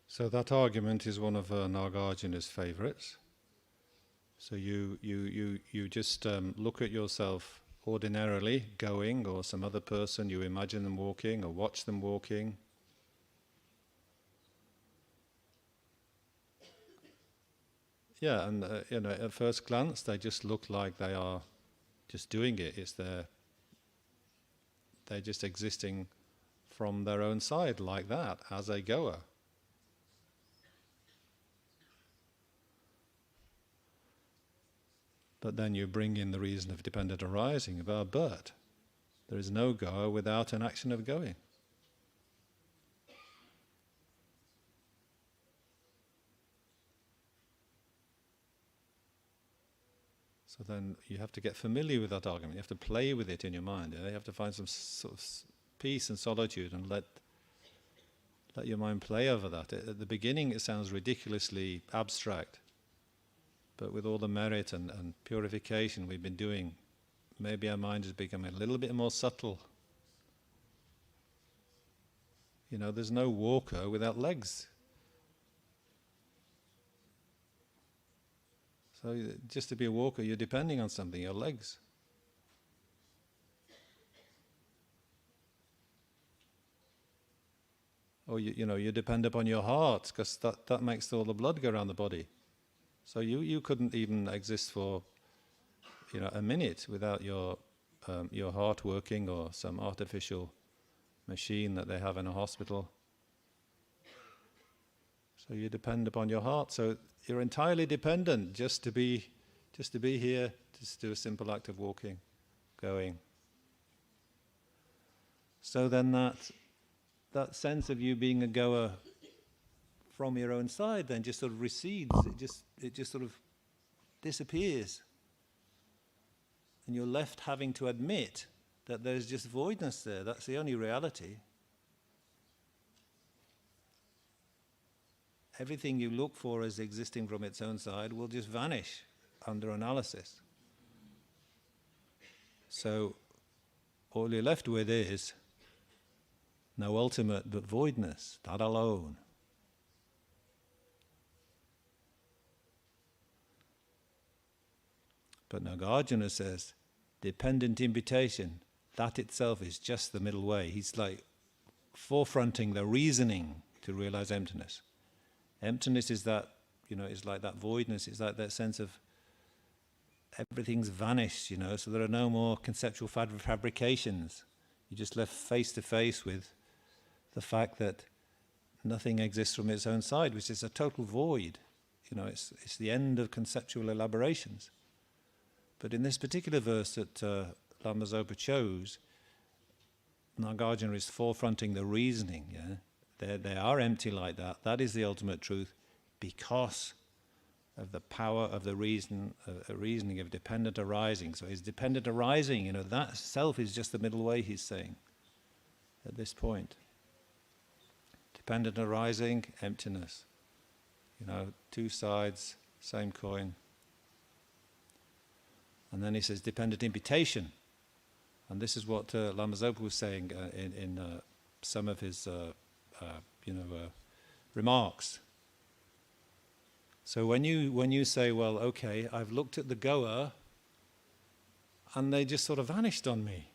So that argument is one of Nagarjuna's favorites. So you just look at yourself ordinarily going, or some other person, you imagine them walking or watch them walking. Yeah, and at first glance they just look like they are just doing it. They're just existing from their own side like that, as a goer. But then you bring in the reason of dependent arising of our but. There is no goer without an action of going. So then you have to get familiar with that argument. You have to play with it in your mind. You have to find some sort of peace and solitude and let your mind play over that. At the beginning it sounds ridiculously abstract. But with all the merit and purification we've been doing, maybe our mind is becoming a little bit more subtle. There's no walker without legs. So just to be a walker, you're depending on something, your legs. Or you depend upon your heart, because that makes all the blood go around the body. So you couldn't even exist for a minute without your heart working, or some artificial machine that they have in a hospital. So you depend upon your heart. So you're entirely dependent just to be here, just do a simple act of walking, going. So then that sense of you being a goer from your own side then just sort of recedes. It just sort of disappears. And you're left having to admit that there's just voidness there. That's the only reality. Everything you look for as existing from its own side will just vanish under analysis. So all you're left with is no ultimate but voidness, that alone. But Nagarjuna says, dependent imputation, that itself is just the middle way. He's like forefronting the reasoning to realize emptiness. Emptiness is that, is like that voidness, it's like that sense of everything's vanished, so there are no more conceptual fabrications. You're just left face to face with the fact that nothing exists from its own side, which is a total void. It's the end of conceptual elaborations. But in this particular verse that Lama Zopa chose, Nagarjuna is forefronting the reasoning. Yeah? They are empty like that. That is the ultimate truth because of the power of the reasoning of dependent arising. So his dependent arising, that self is just the middle way, he's saying, at this point. Dependent arising, emptiness. Two sides, same coin. And then he says dependent imputation. And this is what Lama Zopa was saying in some of his remarks. So when you say, well, okay, I've looked at the goer and they just sort of vanished on me.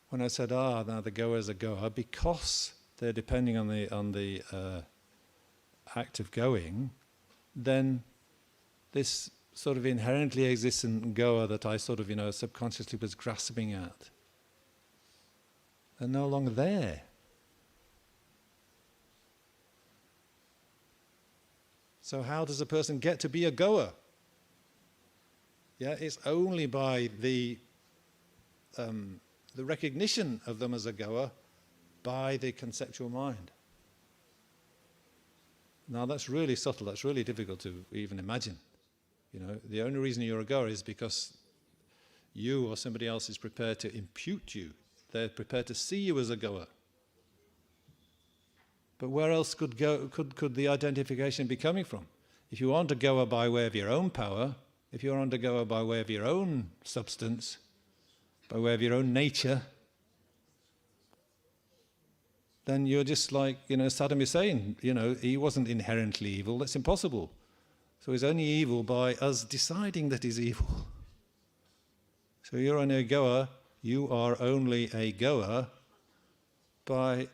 When I said, now the goer is a goer, because they're depending on the act of going, then this sort of inherently existent goer that I sort of, subconsciously was grasping at, they're no longer there. So how does a person get to be a goer? Yeah, it's only by the recognition of them as a goer by the conceptual mind. Now that's really subtle, that's really difficult to even imagine. The only reason you're a goer is because you or somebody else is prepared to impute you. They're prepared to see you as a goer. But where else could the identification be coming from? If you aren't a goer by way of your own power, if you aren't a goer by way of your own substance, by way of your own nature, then you're just like, Saddam Hussein, he wasn't inherently evil, that's impossible. So he's only evil by us deciding that he's evil. So you're only a goer, you are only a goer by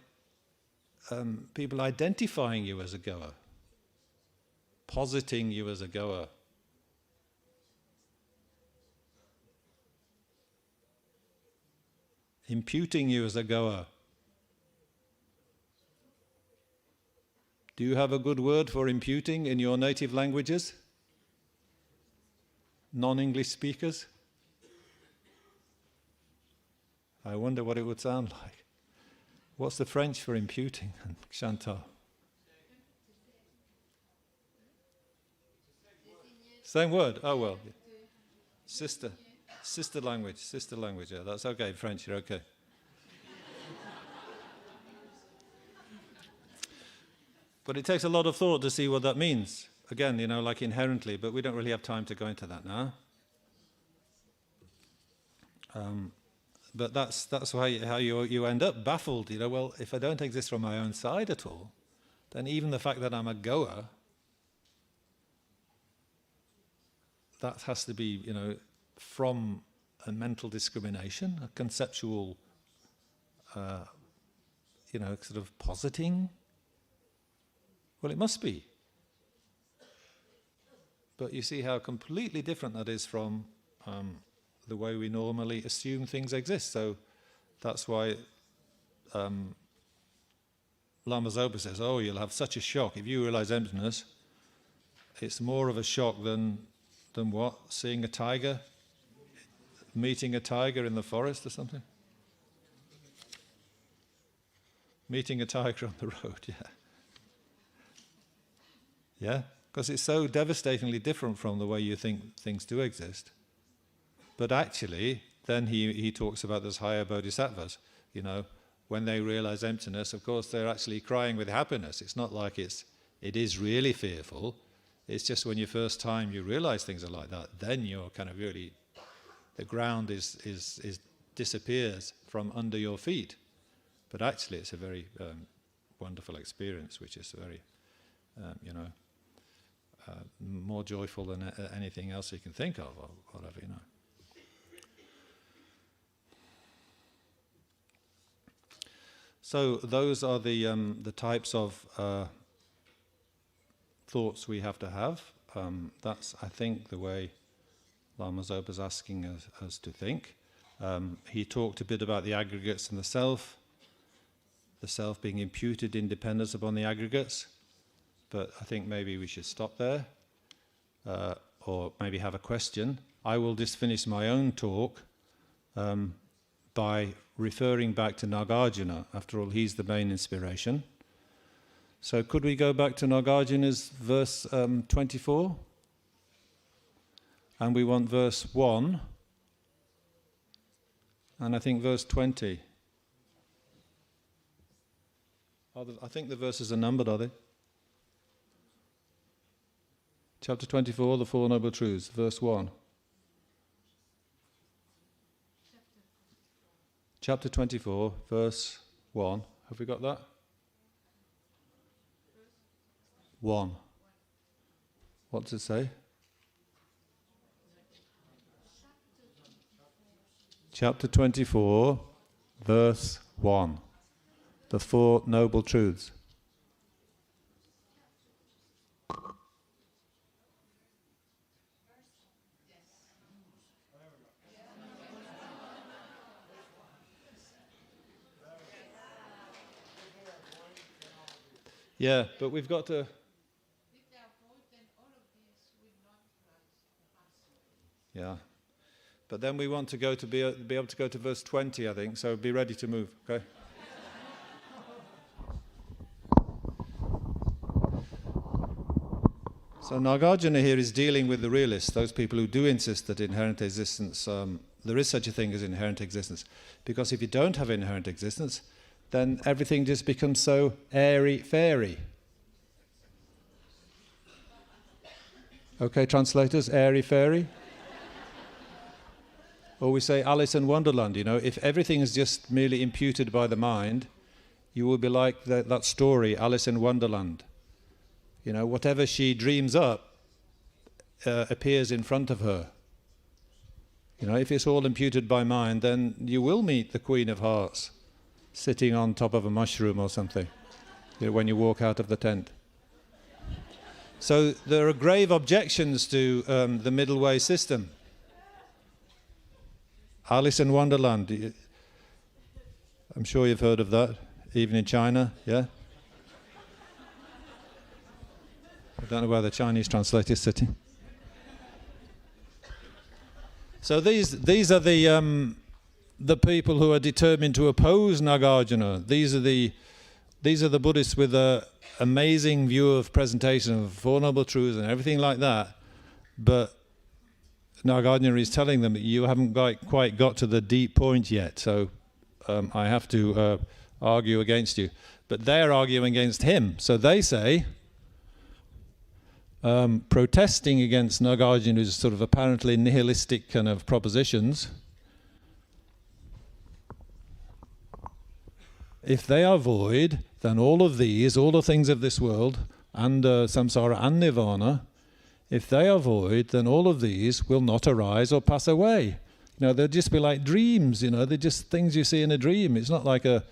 people identifying you as a goer, positing you as a goer. Imputing you as a goer. Do you have a good word for imputing in your native languages? Non-English speakers? I wonder what it would sound like. What's the French for imputing? Chantal? Same word? Oh well. Sister language, yeah, that's okay, French, you're okay. But it takes a lot of thought to see what that means. Again, like inherently, but we don't really have time to go into that now. But that's how you end up baffled, well, if I don't exist from my own side at all, then even the fact that I'm a goer, that has to be, from a mental discrimination, a conceptual, sort of positing. Well, it must be. But you see how completely different that is from the way we normally assume things exist. So that's why Lama Zopa says, oh, you'll have such a shock. If you realize emptiness, it's more of a shock than what? Seeing a tiger? Meeting a tiger in the forest or something? Meeting a tiger on the road, yeah. Yeah? Because it's so devastatingly different from the way you think things do exist. But actually, then he talks about those higher bodhisattvas, when they realize emptiness, of course, they're actually crying with happiness. It's not like it is really fearful. It's just when you first time you realize things are like that, then you're kind of really, the ground is disappears from under your feet. But actually, it's a very wonderful experience, which is very, more joyful than anything else you can think of, or whatever, So those are the types of thoughts we have to have. That's, I think, the way Lama Zopa is asking us to think. He talked a bit about the aggregates and the self being imputed independence upon the aggregates. But I think maybe we should stop there, or maybe have a question. I will just finish my own talk by referring back to Nagarjuna. After all, he's the main inspiration. So could we go back to Nagarjuna's verse 24? And we want verse 1, and I think verse 20. I think the verses are numbered, are they? Chapter 24, the Four Noble Truths, verse 1. Chapter 24, verse 1. Have we got that? 1. What does it say? Chapter 24, verse 1. The Four Noble Truths. Yeah, but we've got to... Yeah. But then we want to go to be able to go to verse 20, I think, so be ready to move, okay? So Nagarjuna here is dealing with the realists, those people who do insist that inherent existence, there is such a thing as inherent existence. Because if you don't have inherent existence, then everything just becomes so airy-fairy. Okay, translators, airy-fairy? Or we say Alice in Wonderland, if everything is just merely imputed by the mind, you will be like that story, Alice in Wonderland. Whatever she dreams up, appears in front of her. You know, if it's all imputed by mind, then you will meet the Queen of Hearts sitting on top of a mushroom or something, you know, when you walk out of the tent. So there are grave objections to the middle way system. Alice in Wonderland, I'm sure you've heard of that, even in China, yeah? I don't know where the Chinese translator is sitting. So these are the people who are determined to oppose Nagarjuna. These are the Buddhists with an amazing view of presentation of Four Noble Truths and everything like that. But Nagarjuna is telling them that you haven't quite got to the deep point yet. So I have to argue against you. But they're arguing against him. So they say, protesting against Nagarjuna's sort of apparently nihilistic kind of propositions, if they are void, then all of these, all the things of this world, and samsara and nirvana, if they are void, then all of these will not arise or pass away. You know, they'll just be like dreams, you know, they're just things you see in a dream. It's not like a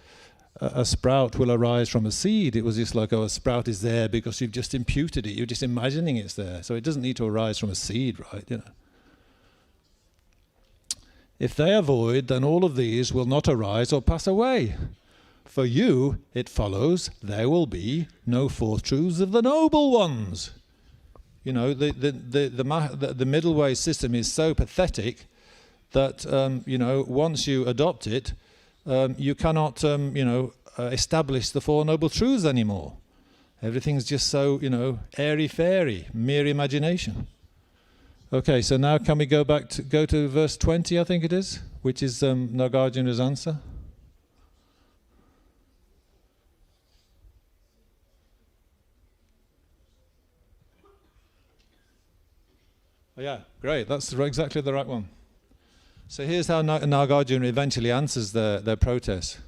sprout will arise from a seed. It was just like, oh, a sprout is there because you've just imputed it. You're just imagining it's there. So it doesn't need to arise from a seed, right? You know. If they are void, then all of these will not arise or pass away. For you, it follows, there will be no fourth truths of the noble ones. You know, the middle way system is so pathetic that, you know, once you adopt it, you cannot, you know, establish the Four Noble Truths anymore. Everything's just so, you know, airy-fairy, mere imagination. Okay, so now can we go to verse 20, I think it is, which is Nagarjuna's answer? Oh, yeah, great, that's exactly the right one. So here's how Nagarjuna eventually answers their protest.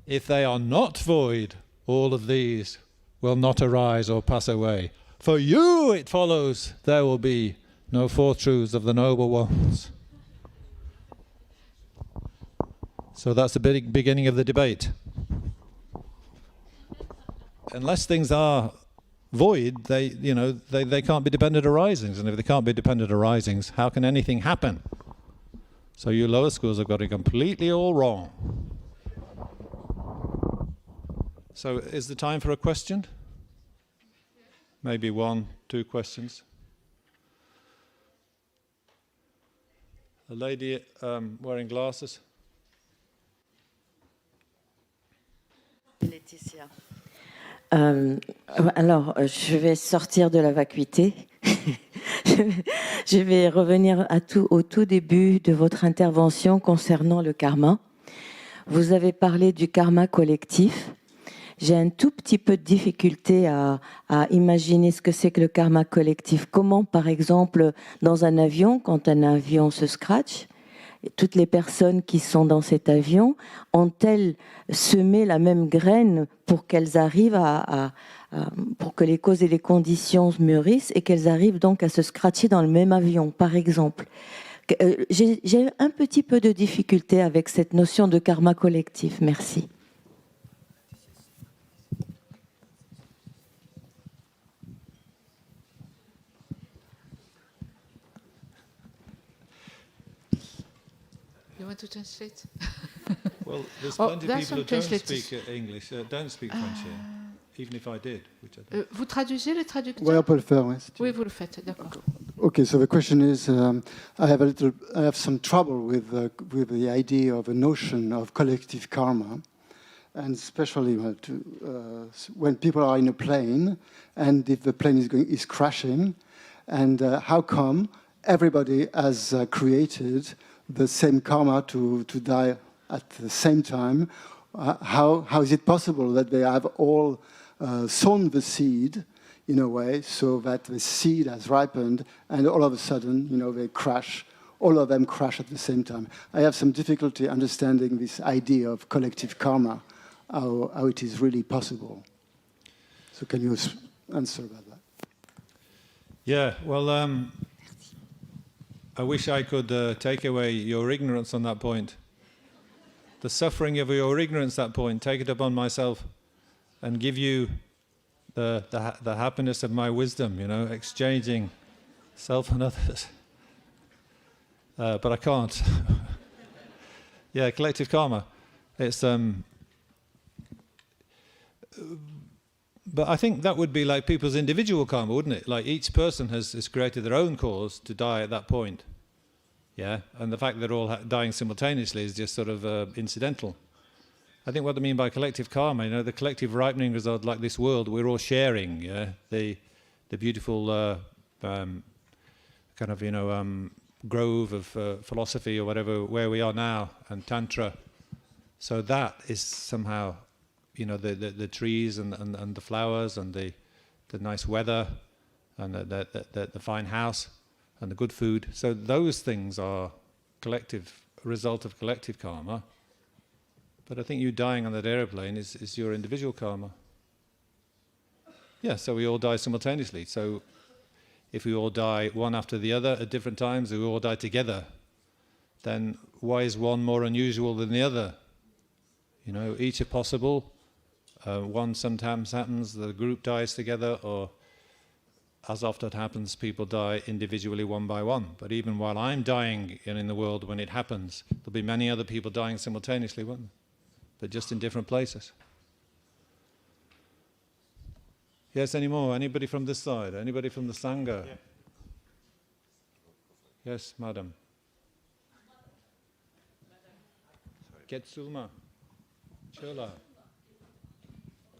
If they are not void, all of these will not arise or pass away. For you, it follows, there will be no fourth truths of the noble ones. So that's the beginning of the debate. Unless things are void, they can't be dependent arisings, and if they can't be dependent arisings, how can anything happen? So you lower schools have got it completely all wrong. So is the time for a question? Maybe 1, 2 questions. A lady wearing glasses. Laetitia. Alors, je vais sortir de la vacuité. Je vais revenir au tout début de votre intervention concernant le karma. Vous avez parlé du karma collectif. J'ai un tout petit peu de difficulté à imaginer ce que c'est que le karma collectif. Comment, par exemple, dans un avion, quand un avion se scratch, toutes les personnes qui sont dans cet avion ont-elles semé la même graine pour qu'elles arrivent pour que les causes et les conditions mûrissent et qu'elles arrivent donc à se scratcher dans le même avion, par exemple. J'ai un petit peu de difficulté avec cette notion de karma collectif. Merci. You want to translate? Well, there's plenty of people who don't translators. speak English, don't speak French here, even if I did, which I don't. Vous traduisez le traducteur? Oui, on peut le faire, oui. Oui, vous le faites, d'accord. Okay, so the question is, I have some trouble with the idea of a notion of collective karma, and especially when people are in a plane, and if the plane is crashing, and how come everybody has created the same karma to die at the same time? How is it possible that they have all sown the seed in a way so that the seed has ripened and all of a sudden, they crash, all of them crash at the same time? I have some difficulty understanding this idea of collective karma, how it is really possible. So can you answer about that? Yeah, well, I wish I could take away your ignorance on that point. The suffering of your ignorance at that point, take it upon myself and give you the happiness of my wisdom, you know, exchanging self and others. But I can't. Yeah, collective karma. It's but I think that would be like people's individual karma, wouldn't it? Like each person has created their own cause to die at that point. Yeah, and the fact that they're all dying simultaneously is just sort of incidental. I think what they mean by collective karma, you know, the collective ripening result, like this world, we're all sharing. Yeah, the beautiful kind of, you know, grove of philosophy or whatever, where we are now, and tantra. So that is somehow, you know, the trees and the flowers and the nice weather and the fine house and the good food. So those things are collective, a result of collective karma. But I think you dying on that aeroplane is your individual karma. Yeah, so we all die simultaneously. So if we all die one after the other at different times, we all die together, then why is one more unusual than the other? You know, each are possible. One sometimes happens, the group dies together, or as often happens, people die individually one by one. But even while I'm dying in the world, when it happens, there'll be many other people dying simultaneously, won't there? But just in different places. Yes, any more? Anybody from this side? Anybody from the Sangha? Yeah. Yes, madam. Ketsuma. Chola.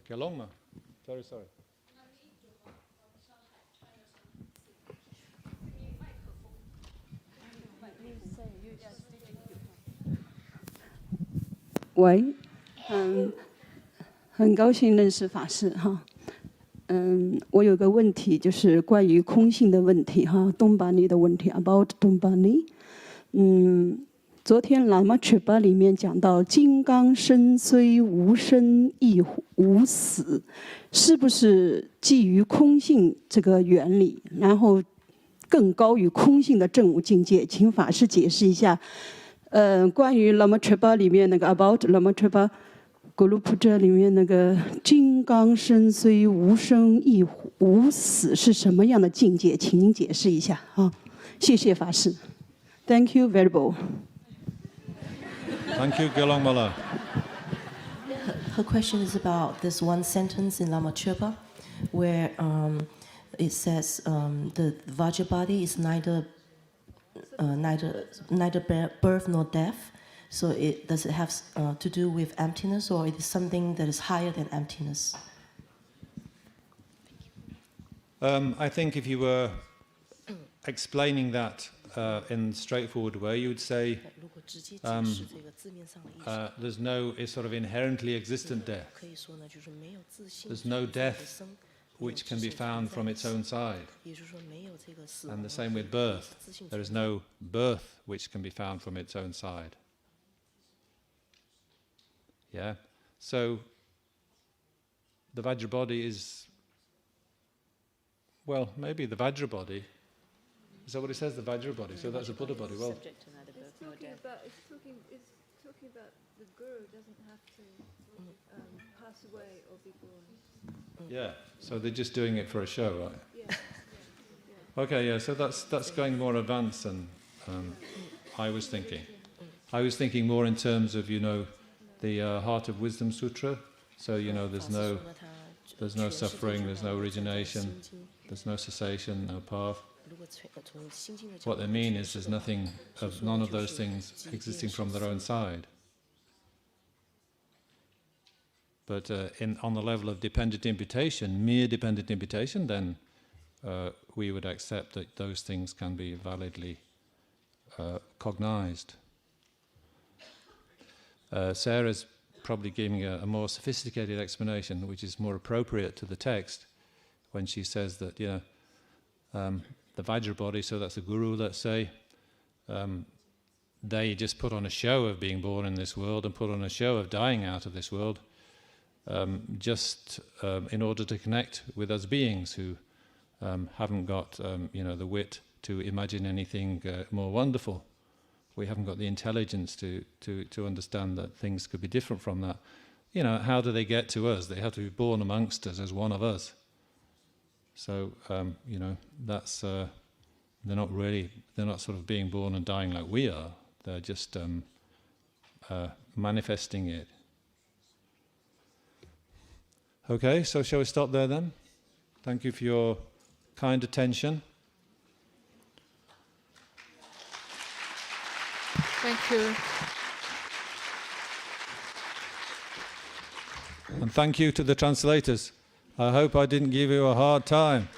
Kelongma. Sorry.喂，很高兴认识法师哈。我有个问题，就是关于空性的问题哈，东巴尼的问题 ，about 东巴尼。昨天喇嘛曲巴里面讲到金刚身虽无生亦无死，是不是基于空性这个原理，然后更高于空性的正悟境界？请法师解释一下。关于喇嘛曲巴里面那个 about 喇嘛曲巴古鲁普遮里面那个金刚身虽无生亦无死是什么样的境界？请您解释一下啊！谢谢法师。Thank you, Venerable. Thank you, Gelong Mala. Her question is about this one sentence in Lama Chöpa, where it says the Vajra body is neither birth nor death. So does it have to do with emptiness, or it is something that is higher than emptiness? I think if you were explaining that in a straightforward way, you would say there's no sort of inherently existent death. There's no death which can be found from its own side. And the same with birth. There is no birth which can be found from its own side. Yeah? So the Vajra body is, well, maybe the Vajra body. Is that what it says, the Vajra body? So that's a Buddha body. Well, It's talking about the guru doesn't have to pass away or be born. yeah. So they're just doing it for a show, right? Yeah. Okay, yeah. So that's going more advanced than I was thinking. I was thinking more in terms of, you know, the Heart of Wisdom Sutra. So, you know, there's no suffering, there's no origination, there's no cessation, no path. What they mean is there's none of those things existing from their own side. But on the level of dependent imputation, mere dependent imputation, then we would accept that those things can be validly cognized. Sarah's probably giving a more sophisticated explanation, which is more appropriate to the text, when she says that, you know, the Vajra body, so that's the guru, let's say, they just put on a show of being born in this world and put on a show of dying out of this world, just in order to connect with us beings who haven't got the wit to imagine anything more wonderful. We haven't got the intelligence to understand that things could be different from that. How do they get to us? They have to be born amongst us as one of us. So that's they're not sort of being born and dying like we are. They're just manifesting it. Okay, so shall we stop there then? Thank you for your kind attention. Thank you. And thank you to the translators. I hope I didn't give you a hard time.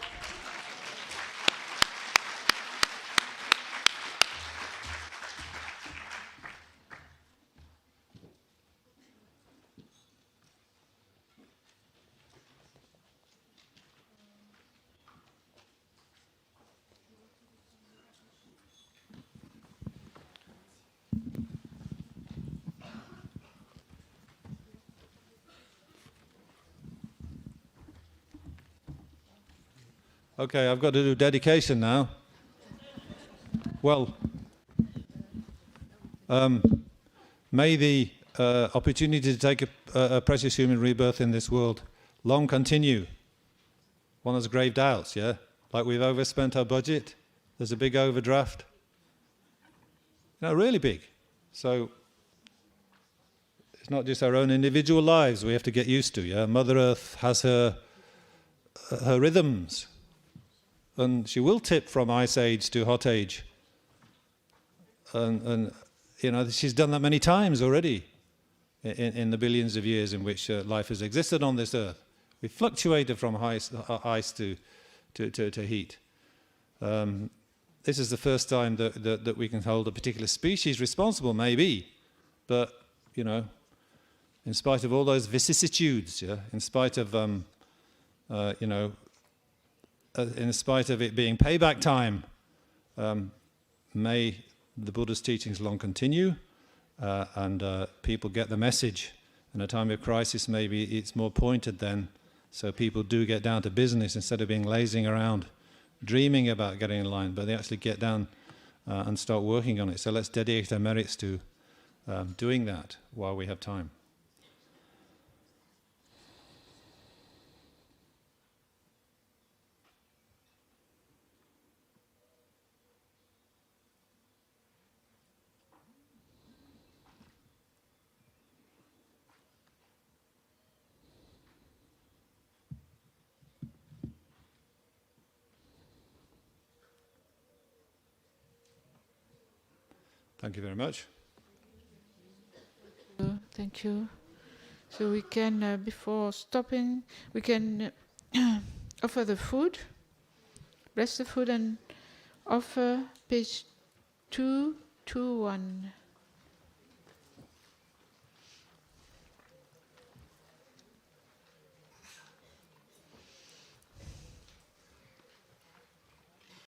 Okay, I've got to do dedication now. Well, may the opportunity to take a precious human rebirth in this world long continue. One has grave doubts, yeah? Like we've overspent our budget, there's a big overdraft. Really big. So it's not just our own individual lives we have to get used to, yeah? Mother Earth has her rhythms. And she will tip from ice age to hot age. And she's done that many times already in the billions of years in which life has existed on this earth. We fluctuated from ice to heat. This is the first time that we can hold a particular species responsible, maybe. But, in spite of all those vicissitudes, yeah, in spite of, in spite of it being payback time, may the Buddha's teachings long continue and people get the message. In a time of crisis, maybe it's more pointed then, so people do get down to business instead of being lazing around, dreaming about getting in line, but they actually get down and start working on it. So let's dedicate our merits to doing that while we have time. Thank you very much. Thank you. So we can, before stopping, we can offer the food, bless the food and offer page 221.